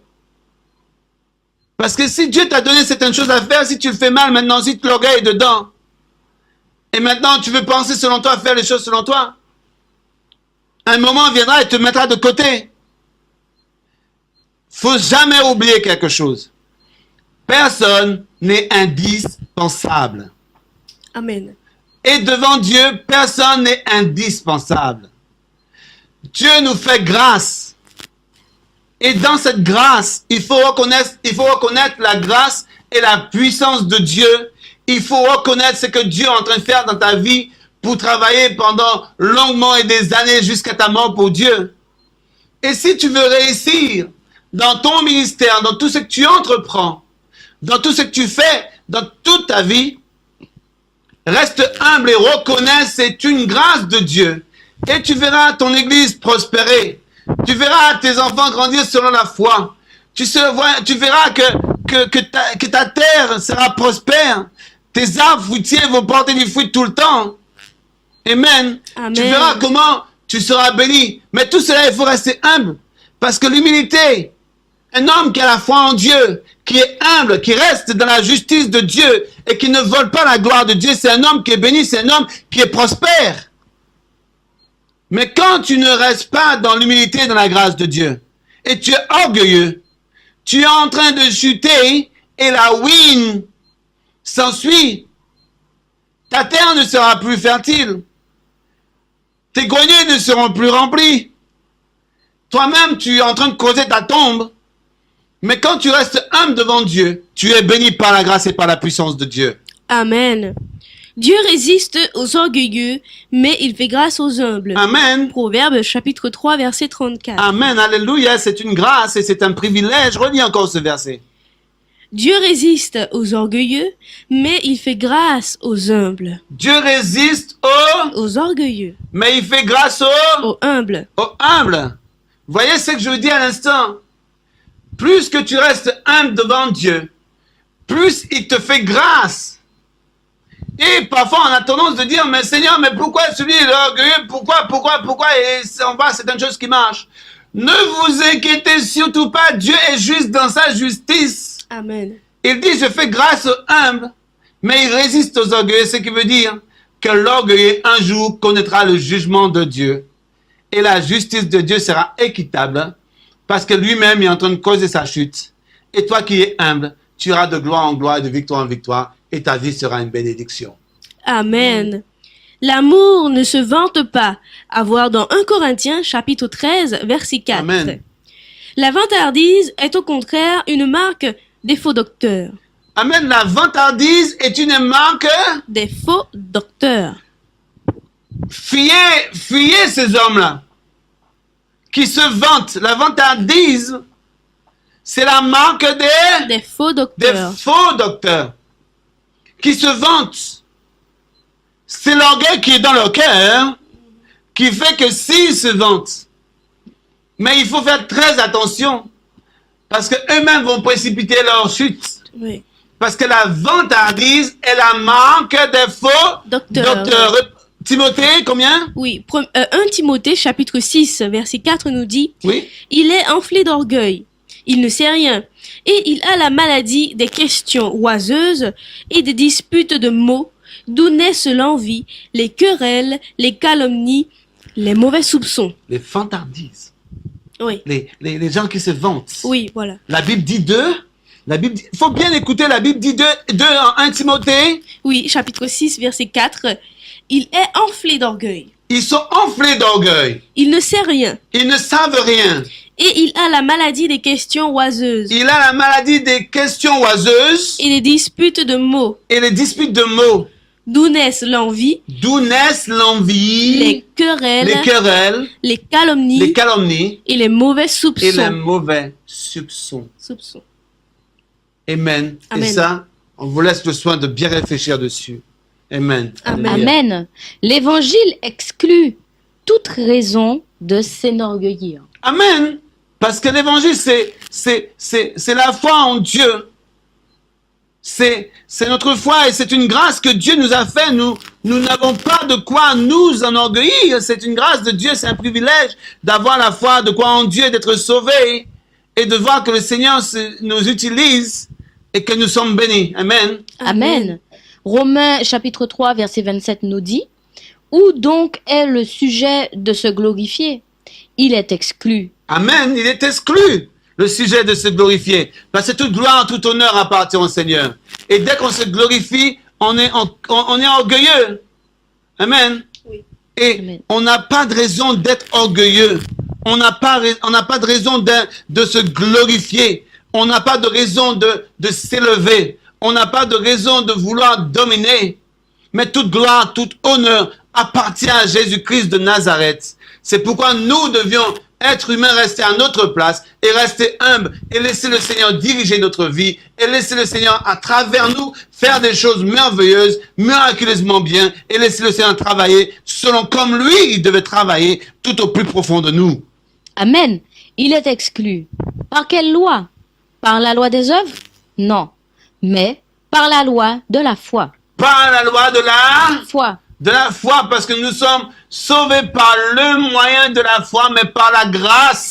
S2: Parce que si Dieu t'a donné certaines choses à faire, si tu le fais mal, maintenant, si l'orgueil est dedans, et maintenant tu veux penser selon toi, faire les choses selon toi, un moment viendra et te mettra de côté. Faut jamais oublier quelque chose. Personne n'est indispensable.
S1: Amen.
S2: Et devant Dieu, personne n'est indispensable. Dieu nous fait grâce. Et dans cette grâce, il faut reconnaître la grâce et la puissance de Dieu. Il faut reconnaître ce que Dieu est en train de faire dans ta vie pour travailler pendant longuement et des années jusqu'à ta mort pour Dieu. Et si tu veux réussir dans ton ministère, dans tout ce que tu entreprends, dans tout ce que tu fais, dans toute ta vie, reste humble et reconnais, c'est une grâce de Dieu. Et tu verras ton église prospérer. Tu verras tes enfants grandir selon la foi. Tu verras que ta terre sera prospère. Tes arbres fruitiers vont porter du fruit tout le temps. Amen.
S1: Amen.
S2: Tu verras comment tu seras béni. Mais tout cela, il faut rester humble. Parce que l'humilité, un homme qui a la foi en Dieu, qui est humble, qui reste dans la justice de Dieu et qui ne vole pas la gloire de Dieu, c'est un homme qui est béni, c'est un homme qui est prospère. Mais quand tu ne restes pas dans l'humilité et dans la grâce de Dieu, et tu es orgueilleux, tu es en train de chuter et la ruine s'ensuit. Ta terre ne sera plus fertile. Tes greniers ne seront plus remplis. Toi-même, tu es en train de causer ta tombe. Mais quand tu restes humble devant Dieu, tu es béni par la grâce et par la puissance de Dieu.
S1: Amen. Dieu résiste aux orgueilleux, mais il fait grâce aux humbles.
S2: Amen.
S1: Proverbe chapitre 3 verset 34.
S2: Amen. Alléluia. C'est une grâce et c'est un privilège. Relis encore ce verset.
S1: Dieu résiste aux orgueilleux, mais il fait grâce aux humbles.
S2: Dieu résiste
S1: Aux orgueilleux.
S2: mais il fait grâce
S1: Aux humbles.
S2: aux humbles. Vous voyez ce que je vous dis à l'instant? Plus que tu restes humble devant Dieu, plus il te fait grâce. Et parfois on a tendance de dire, mais Seigneur, mais pourquoi celui-là est orgueilleux? Pourquoi? Et on voit certaines choses qui marchent. Ne vous inquiétez surtout pas, Dieu est juste dans sa justice.
S1: Amen.
S2: Il dit, je fais grâce aux humbles, mais il résiste aux orgueilleux, ce qui veut dire que l'orgueilleux un jour connaîtra le jugement de Dieu. Et la justice de Dieu sera équitable, parce que lui-même est en train de causer sa chute. Et toi qui es humble, tu iras de gloire en gloire et de victoire en victoire, et ta vie sera une bénédiction.
S1: Amen. L'amour ne se vante pas. À voir dans 1 Corinthiens chapitre 13 verset 4.
S2: Amen.
S1: La vantardise est au contraire une marque des faux docteurs.
S2: Amen. La vantardise est une marque.
S1: Des faux docteurs.
S2: Fuyez ces hommes-là qui se vantent. La vantardise, c'est la marque
S1: Des faux
S2: des
S1: docteurs.
S2: faux docteurs qui se vantent. C'est l'orgueil qui est dans leur cœur qui fait que s'ils se vantent, mais il faut faire très attention parce qu'eux-mêmes vont précipiter leur chute.
S1: Oui.
S2: Parce que la vantardise est la marque des faux
S1: Docteurs.
S2: docteurs. Timothée, combien?
S1: Oui. 1 Timothée chapitre 6 verset 4 nous dit
S2: Oui.
S1: « Il est enflé d'orgueil. Il ne sait rien. Et il a la maladie des questions oiseuses et des disputes de mots, d'où naissent l'envie, les querelles, les calomnies, les mauvais soupçons. »
S2: Les vantardises.
S1: Oui.
S2: Les gens qui se vantent.
S1: Oui, voilà.
S2: La Bible dit deux. Il faut bien écouter, la Bible dit deux en 1 Timothée.
S1: Oui, chapitre 6 verset 4. Il est enflé d'orgueil.
S2: Ils sont enflés d'orgueil.
S1: Il ne sait rien.
S2: Ils ne savent rien.
S1: Et il a la maladie des questions oiseuses
S2: Il a la maladie des questions oiseuses
S1: et des disputes de mots,
S2: et les disputes de mots.
S1: d'où naissent l'envie,
S2: D'où naissent l'envie,
S1: les querelles,
S2: les querelles,
S1: les calomnies
S2: les calomnies
S1: et les mauvais
S2: et les
S1: soupçons.
S2: mauvais soupçons.
S1: Soupçons.
S2: Amen.
S1: Amen.
S2: Et ça, on vous laisse le soin de bien réfléchir dessus. Amen.
S1: Amen.
S2: Alléluia.
S3: Amen. L'évangile exclut toute raison de s'enorgueillir.
S2: Amen. Parce que l'évangile, c'est la foi en Dieu. C'est notre foi et c'est une grâce que Dieu nous a fait. Nous n'avons pas de quoi nous enorgueillir. C'est une grâce de Dieu, c'est un privilège d'avoir la foi, de croire en Dieu, d'être sauvé et de voir que le Seigneur nous utilise et que nous sommes bénis. Amen.
S3: Amen. Romains chapitre 3 verset 27 nous dit « Où donc est le sujet de se glorifier? Il est exclu.
S2: Amen. Il est exclu, le sujet de se glorifier. Parce que toute gloire, tout honneur appartient au Seigneur. Et dès qu'on se glorifie, on est orgueilleux. Amen.
S1: Oui.
S2: Et
S3: Amen.
S2: on n'a pas de raison d'être orgueilleux. On n'a pas de raison de se glorifier. On n'a pas de raison de s'élever. On n'a pas de raison de vouloir dominer. Mais toute gloire, tout honneur appartient à Jésus-Christ de Nazareth. C'est pourquoi nous devions, être humains, rester à notre place et rester humbles et laisser le Seigneur diriger notre vie et laisser le Seigneur à travers nous faire des choses merveilleuses, miraculeusement bien et laisser le Seigneur travailler selon comme lui il devait travailler tout au plus profond de nous.
S3: Amen. Il est exclu. Par quelle loi? Par la loi des œuvres? Non. Mais par la loi de la foi.
S2: Par la loi de
S3: Foi.
S2: la foi, parce que nous sommes sauvés par le moyen de la foi, mais par la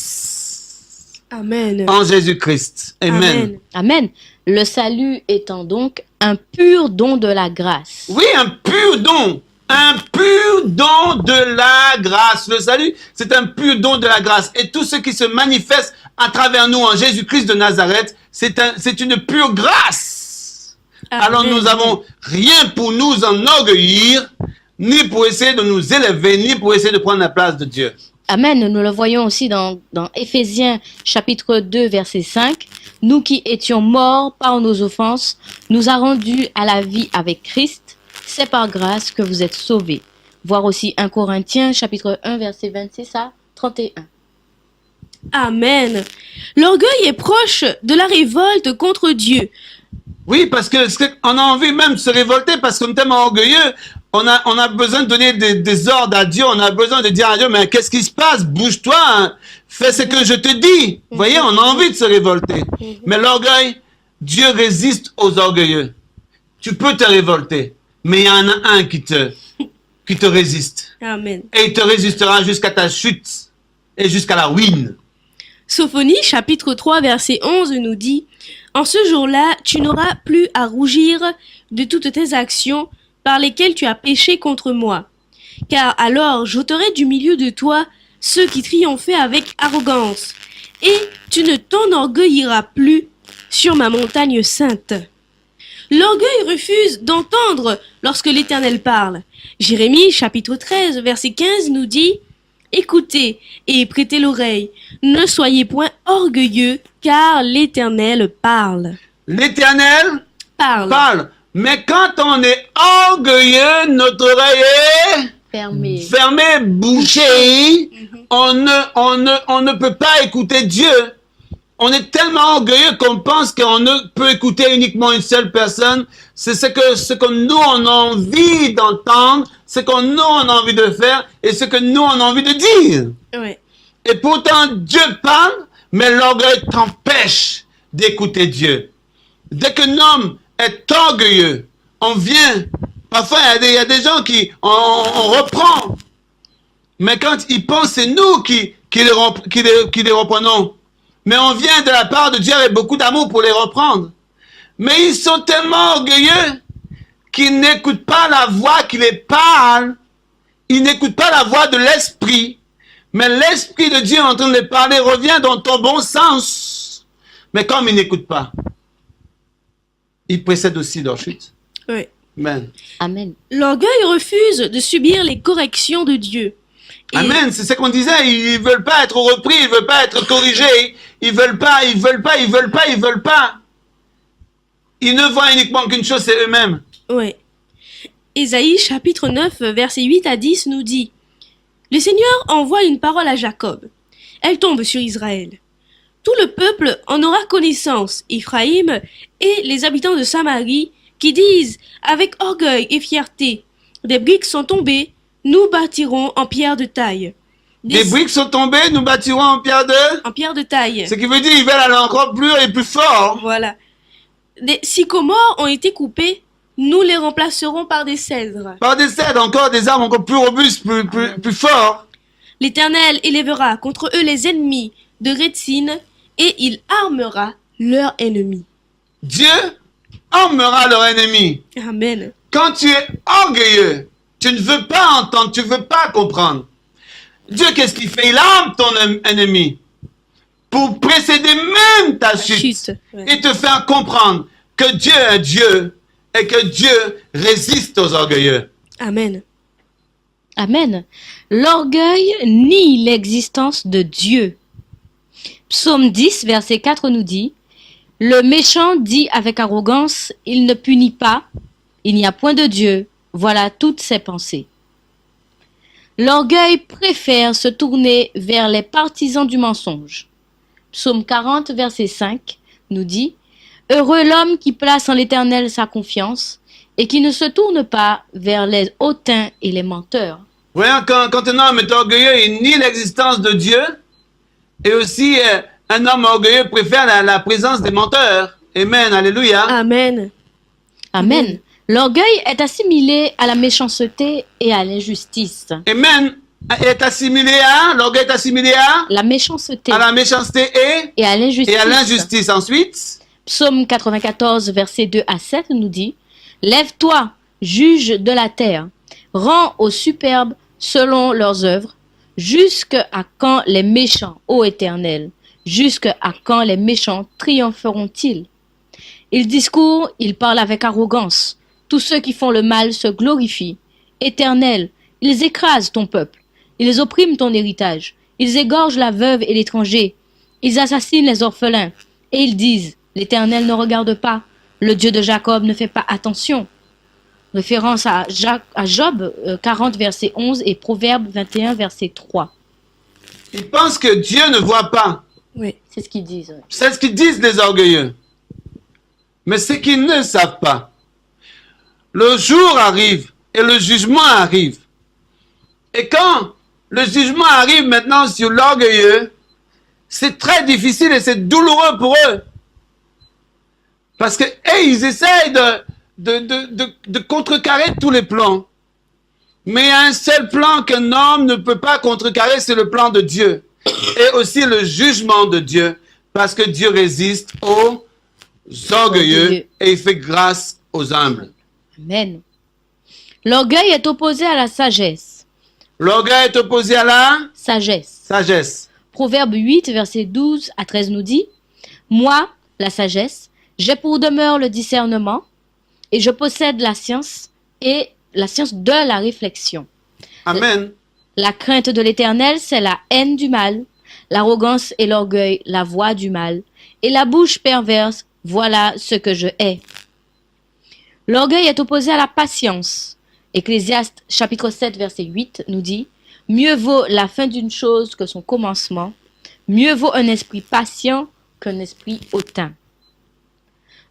S2: grâce
S1: Amen.
S2: en Jésus-Christ. Amen.
S1: Amen.
S3: Amen. Le salut étant donc un pur don de la grâce.
S2: Oui, un pur don. Un pur don de la grâce. Le salut, c'est un pur don de la grâce. Et tout ce qui se manifeste à travers nous en Jésus-Christ de Nazareth, c'est une pure grâce. Alors
S1: Amen.
S2: nous n'avons rien pour nous enorgueillir, ni pour essayer de nous élever, ni pour essayer de prendre la place de Dieu.
S3: Amen. Nous le voyons aussi dans Éphésiens chapitre 2 verset 5. Nous qui étions morts par nos offenses, nous a rendus à la vie avec Christ. C'est par grâce que vous êtes sauvés. Voir aussi 1 Corinthiens chapitre 1 verset 26 à 31.
S1: Amen. L'orgueil est proche de la révolte contre Dieu.
S2: Oui, parce que on a envie même de se révolter parce qu'on est tellement orgueilleux. On a besoin de donner des ordres à Dieu. On a besoin de dire à Dieu, mais qu'est-ce qui se passe? Bouge-toi, hein. Fais ce que je te dis. Vous voyez, on a envie de se révolter. Mais l'orgueil, Dieu résiste aux orgueilleux. Tu peux te révolter, mais il y en a un qui te résiste.
S1: Amen.
S2: Et il te résistera jusqu'à ta chute et jusqu'à la ruine.
S1: Sophonie, chapitre 3, verset 11 nous dit « En ce jour-là, tu n'auras plus à rougir de toutes tes actions par lesquelles tu as péché contre moi. Car alors j'ôterai du milieu de toi ceux qui triomphaient avec arrogance, et tu ne t'enorgueilliras plus sur ma montagne sainte. » L'orgueil refuse d'entendre lorsque l'Éternel parle. Jérémie, chapitre 13, verset 15 nous dit « Écoutez et prêtez l'oreille. Ne soyez point orgueilleux, car l'Éternel parle.
S2: L'Éternel
S1: Parle.
S2: parle. Mais quand on est orgueilleux, notre oreille est
S3: Fermé.
S2: fermée, bouchée. On ne peut pas écouter Dieu. On est tellement orgueilleux qu'on pense qu'on ne peut écouter uniquement une seule personne. C'est ce que nous on a envie d'entendre, ce que nous on a envie de faire et ce que nous on a envie de dire.
S1: Ouais.
S2: Et pourtant Dieu parle, mais l'orgueil t'empêche d'écouter Dieu. Dès qu'un homme est orgueilleux, on vient. Parfois il y a des gens on reprend. Mais quand ils pensent, c'est nous qui les reprenons. Mais on vient de la part de Dieu avec beaucoup d'amour pour les reprendre. Mais ils sont tellement orgueilleux qu'ils n'écoutent pas la voix qui les parle. Ils n'écoutent pas la voix de l'Esprit. Mais l'Esprit de Dieu est en train de les parler, reviens dans ton bon sens. Mais comme ils n'écoutent pas, ils précèdent aussi leur chute.
S1: Ouais.
S2: Amen.
S3: Amen.
S1: L'orgueil refuse de subir les corrections de Dieu. Et-
S2: Amen, c'est ce qu'on disait, ils veulent pas être repris, ils veulent pas être corrigés, ils veulent pas. Ils ne voient uniquement qu'une chose, c'est eux-mêmes.
S1: Ouais. Ésaïe chapitre 9, versets 8 à 10 nous dit: Le Seigneur envoie une parole à Jacob. Elle tombe sur Israël. Tout le peuple en aura connaissance, Éphraïm et les habitants de Samarie, qui disent avec orgueil et fierté: Des briques sont tombées, nous bâtirons en pierre de taille.
S2: Des briques sont tombées, nous bâtirons en pierre de...
S1: En pierre de taille.
S2: Ce qui veut dire qu'ils veulent aller encore plus haut et plus fort.
S1: Voilà. Des sycomores ont été coupés, nous les remplacerons par des cèdres.
S2: Par des cèdres, encore des arbres encore plus robustes, plus forts.
S1: L'Éternel élèvera contre eux les ennemis de Rétzin, et il armera leurs ennemis.
S2: Dieu armera leur ennemi.
S1: Amen.
S2: Quand tu es orgueilleux, tu ne veux pas entendre, tu ne veux pas comprendre. Dieu, qu'est-ce qu'il fait? Il arme ton ennemi pour précéder même ta chute,
S1: Ouais.
S2: et te faire comprendre que Dieu est Dieu et que Dieu résiste aux orgueilleux.
S1: Amen.
S3: Amen. L'orgueil nie l'existence de Dieu. Psaume 10, verset 4 nous dit: Le méchant dit avec arrogance, il ne punit pas, il n'y a point de Dieu, voilà toutes ses pensées. L'orgueil préfère se tourner vers les partisans du mensonge. Psaume 40, verset 5 nous dit: Heureux l'homme qui place en l'Éternel sa confiance et qui ne se tourne pas vers les hautains et les menteurs.
S2: Voyons, quand un homme est orgueilleux, il nie l'existence de Dieu. Et aussi, un homme orgueilleux préfère la présence des menteurs. Amen, alléluia.
S1: Amen.
S3: Amen. L'orgueil est assimilé à la méchanceté et à l'injustice.
S2: Amen. L'orgueil est assimilé
S3: La méchanceté
S2: à la méchanceté
S3: et à l'injustice.
S2: et à l'injustice. Ensuite,
S3: Psaume 94, versets 2 à 7 nous dit: Lève-toi, juge de la terre, rends aux superbes selon leurs œuvres. Jusqu'à quand les méchants, ô Éternel? Jusqu'à quand les méchants triompheront-ils? Ils discourent, ils parlent avec arrogance. Tous ceux qui font le mal se glorifient. Éternel, ils écrasent ton peuple. Ils oppriment ton héritage. Ils égorgent la veuve et l'étranger. Ils assassinent les orphelins. Et ils disent: L'Éternel ne regarde pas. Le Dieu de Jacob ne fait pas attention. Référence à Job 40, verset 11 et Proverbe 21, verset 3.
S2: ils pensent que Dieu ne voit pas.
S1: Oui.
S3: C'est ce qu'ils disent. Ouais.
S2: C'est ce qu'ils disent les orgueilleux. Mais ce qu'ils ne savent pas, le jour arrive et le jugement arrive. Et quand le jugement arrive maintenant sur l'orgueilleux, c'est très difficile et c'est douloureux pour eux. Parce que ils essayent de contrecarrer tous les plans. Mais il y a un seul plan qu'un homme ne peut pas contrecarrer, c'est le plan de Dieu. Et aussi le jugement de Dieu. Parce que Dieu résiste aux orgueilleux et il fait grâce aux humbles.
S3: Amen. L'orgueil est opposé à la sagesse.
S2: L'orgueil est opposé à la
S3: Sagesse.
S2: sagesse.
S3: Proverbe 8, verset 12 à 13 nous dit: Moi, la sagesse, j'ai pour demeure le discernement, et je possède la science et la science de la réflexion.
S2: Amen.
S3: La crainte de l'Éternel, c'est la haine du mal. L'arrogance et l'orgueil, la voie du mal. Et la bouche perverse, voilà ce que je hais. L'orgueil est opposé à la patience. Ecclésiaste chapitre 7 verset 8 nous dit « Mieux vaut la fin d'une chose que son commencement. Mieux vaut un esprit patient qu'un esprit hautain. »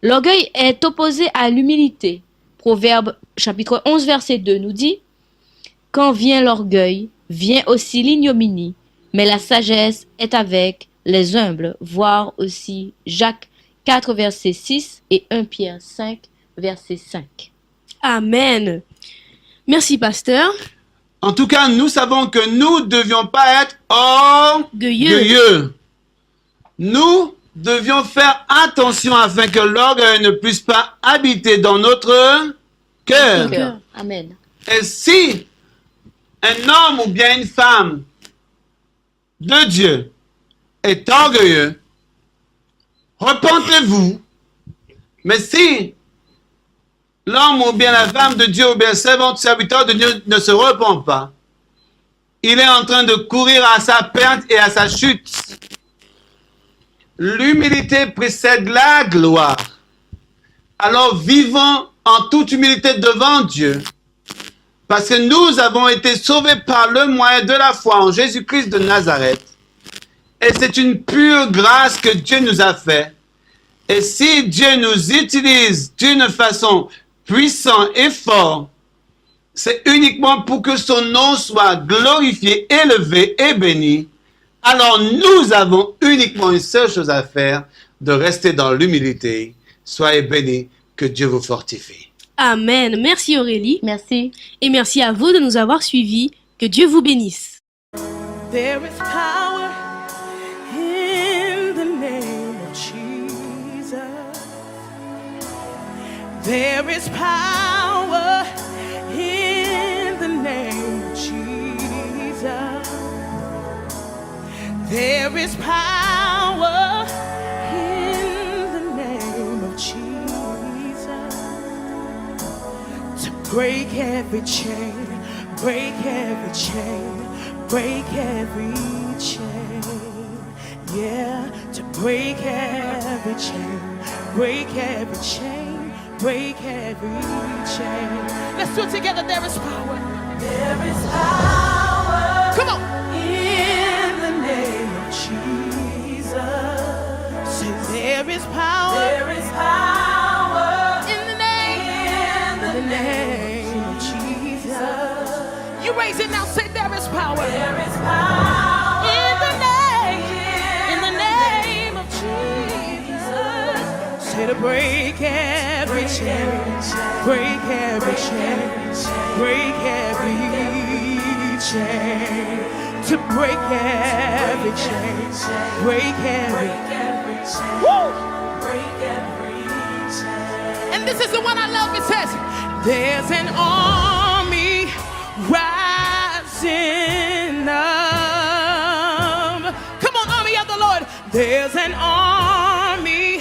S3: L'orgueil est opposé à l'humilité. Proverbe chapitre 11 verset 2 nous dit « Quand vient l'orgueil, vient aussi l'ignominie, mais la sagesse est avec les humbles. » Voir aussi Jacques 4 verset 6 et 1 Pierre 5 verset 5.
S1: Amen. Merci, pasteur.
S2: En tout cas, nous savons que nous ne devions pas être
S1: Orgueilleux.
S2: orgueilleux. Nous devions faire attention afin que l'orgueil ne puisse pas habiter dans notre cœur.
S3: Cœur. Amen.
S2: Et si un homme ou bien une femme de Dieu est orgueilleux, repentez-vous. Mais si l'homme ou bien la femme de Dieu ou bien serviteur de Dieu ne se repent pas, il est en train de courir à sa perte et à sa chute. L'humilité précède la gloire. Alors vivons en toute humilité devant Dieu, parce que nous avons été sauvés par le moyen de la foi en Jésus-Christ de Nazareth. Et c'est une pure grâce que Dieu nous a fait. Et si Dieu nous utilise d'une façon puissante et forte, c'est uniquement pour que son nom soit glorifié, élevé et béni. Alors nous avons uniquement une seule chose à faire, de rester dans l'humilité. Soyez bénis, que Dieu vous fortifie.
S1: Amen. Merci Aurélie.
S3: Merci.
S1: Et merci à vous de nous avoir suivis. Que Dieu vous bénisse.
S4: There is power in the name of Jesus. There is power in the name of Jesus. There is power in the name of Jesus to break every chain, break every chain, break every chain. Yeah, to break every chain, break every chain, break every chain. Let's do it together. There is power. There is power. Come on. In the name of Jesus. Say there is power. There is power. In the name of Jesus. You raise it now. Say there is power. There is power. In the name of Jesus. Say to break every chain, break every chain, break every chain. To break every chain, break every chain. Woo! Break every chain. And this is the one I love. It says, there's an army rising up. Come on, army of the Lord. There's an army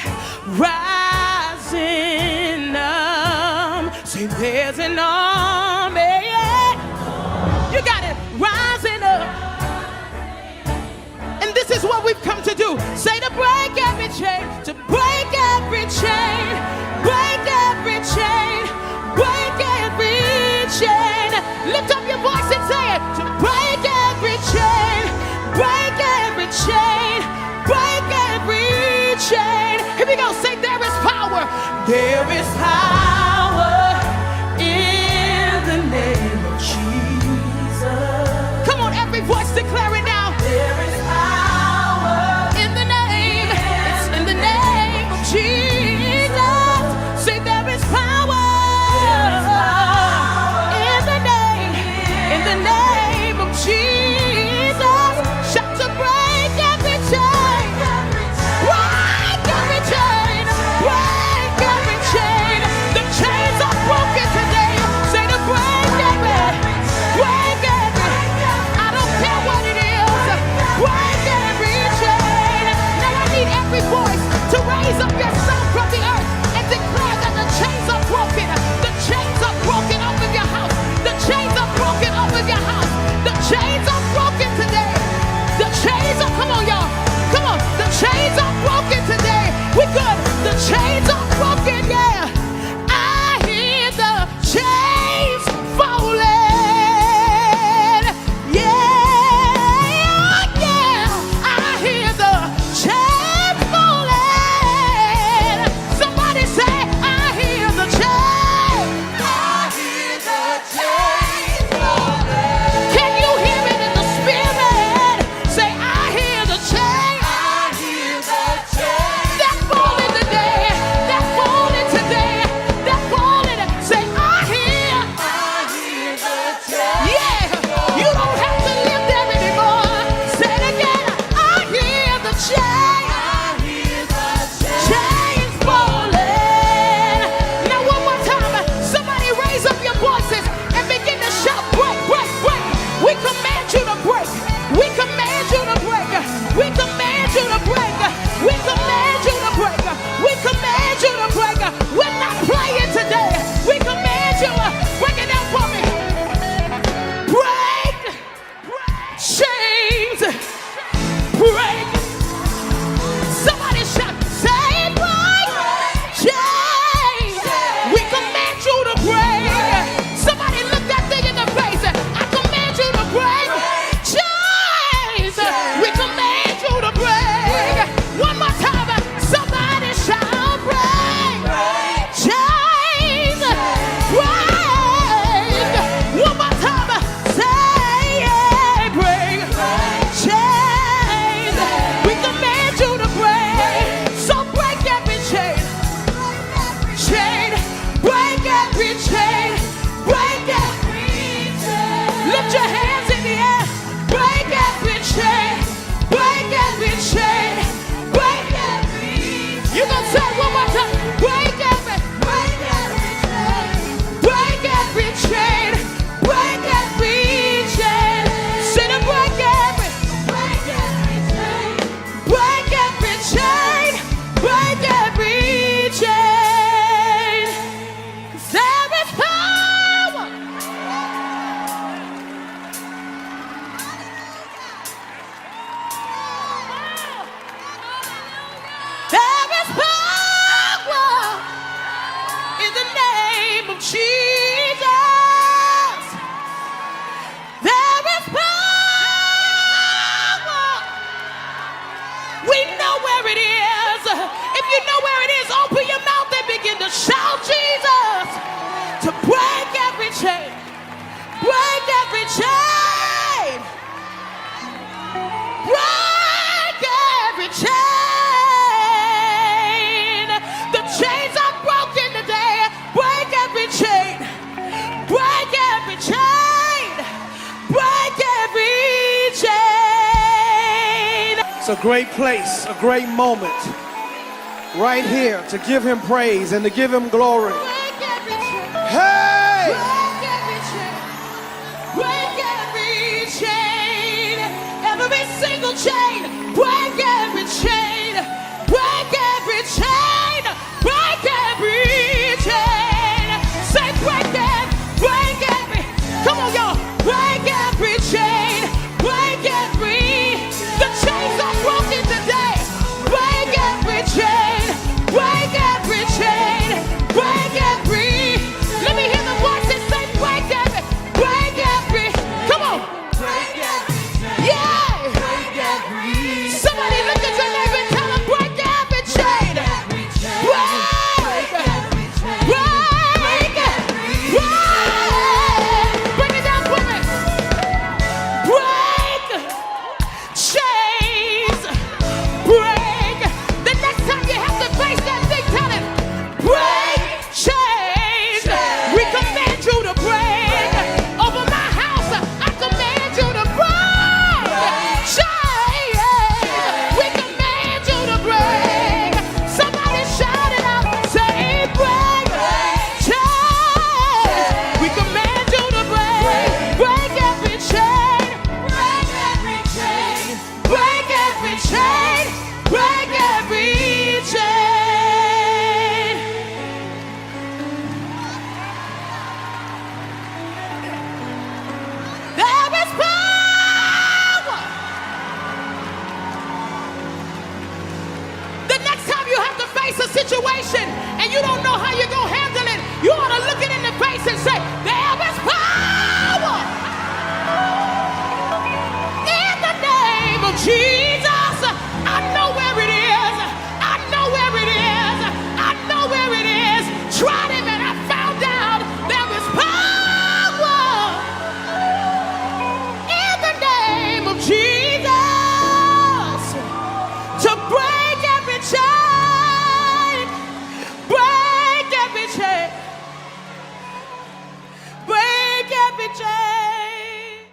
S4: rising up. Say, there's an army. You got it. Rising up. And this is what we've come to do. Say to break every chain. To break every chain. Break every chain. Break every chain. Lift up your voice and say it. To break every chain. Break every chain. Break every chain. Here we go. Say there is power. There is power in the name of Jesus. Come on, every voice declare it now. There is power in the name. It's in the name of Jesus. Say there is power. There is power in the name. In the name of Jesus. Shout to break every chain. Break every chain. Break every chain. The break every chain, break every chain, break every chain. The chains are broken today. Break every chain, break every chain, break every chain.
S5: It's a great place, a great moment right here to give him praise and to give him glory.
S4: Break every chain.
S5: Hey!
S4: Break every chain. Break every chain. Every single chain. Break every chain. Break every chain. Break every chain. Say break it. Break every. Come on, y'all. Break every chain. Break every. The chains are broken today. Break every chain. Break every chain. Break every. Let me hear the voices say break every. Break every. Come on. Break every chain. Yeah. Break every. Somebody look at your neighbor and tell them break every chain. Break. Break. Bring it down for me. Break chains. Break. The next time you have to face that thing, tell it. Break chains. We command you to break. Over my house, I command you to break chains. We command you to break. Somebody shout it out. Say break chains. We command you to break. Break every chain. Break every chain. Break every chain. Break every chain. There is power. The next time you have to face a situation and you don't know how you're going to handle it, you ought to look it in the face and say, there is power in the name of Jesus. I know where it is. I know where it is. I know where it is. Tried him and I found out there is power in the name of Jesus to break every chain, break every chain, break every chain.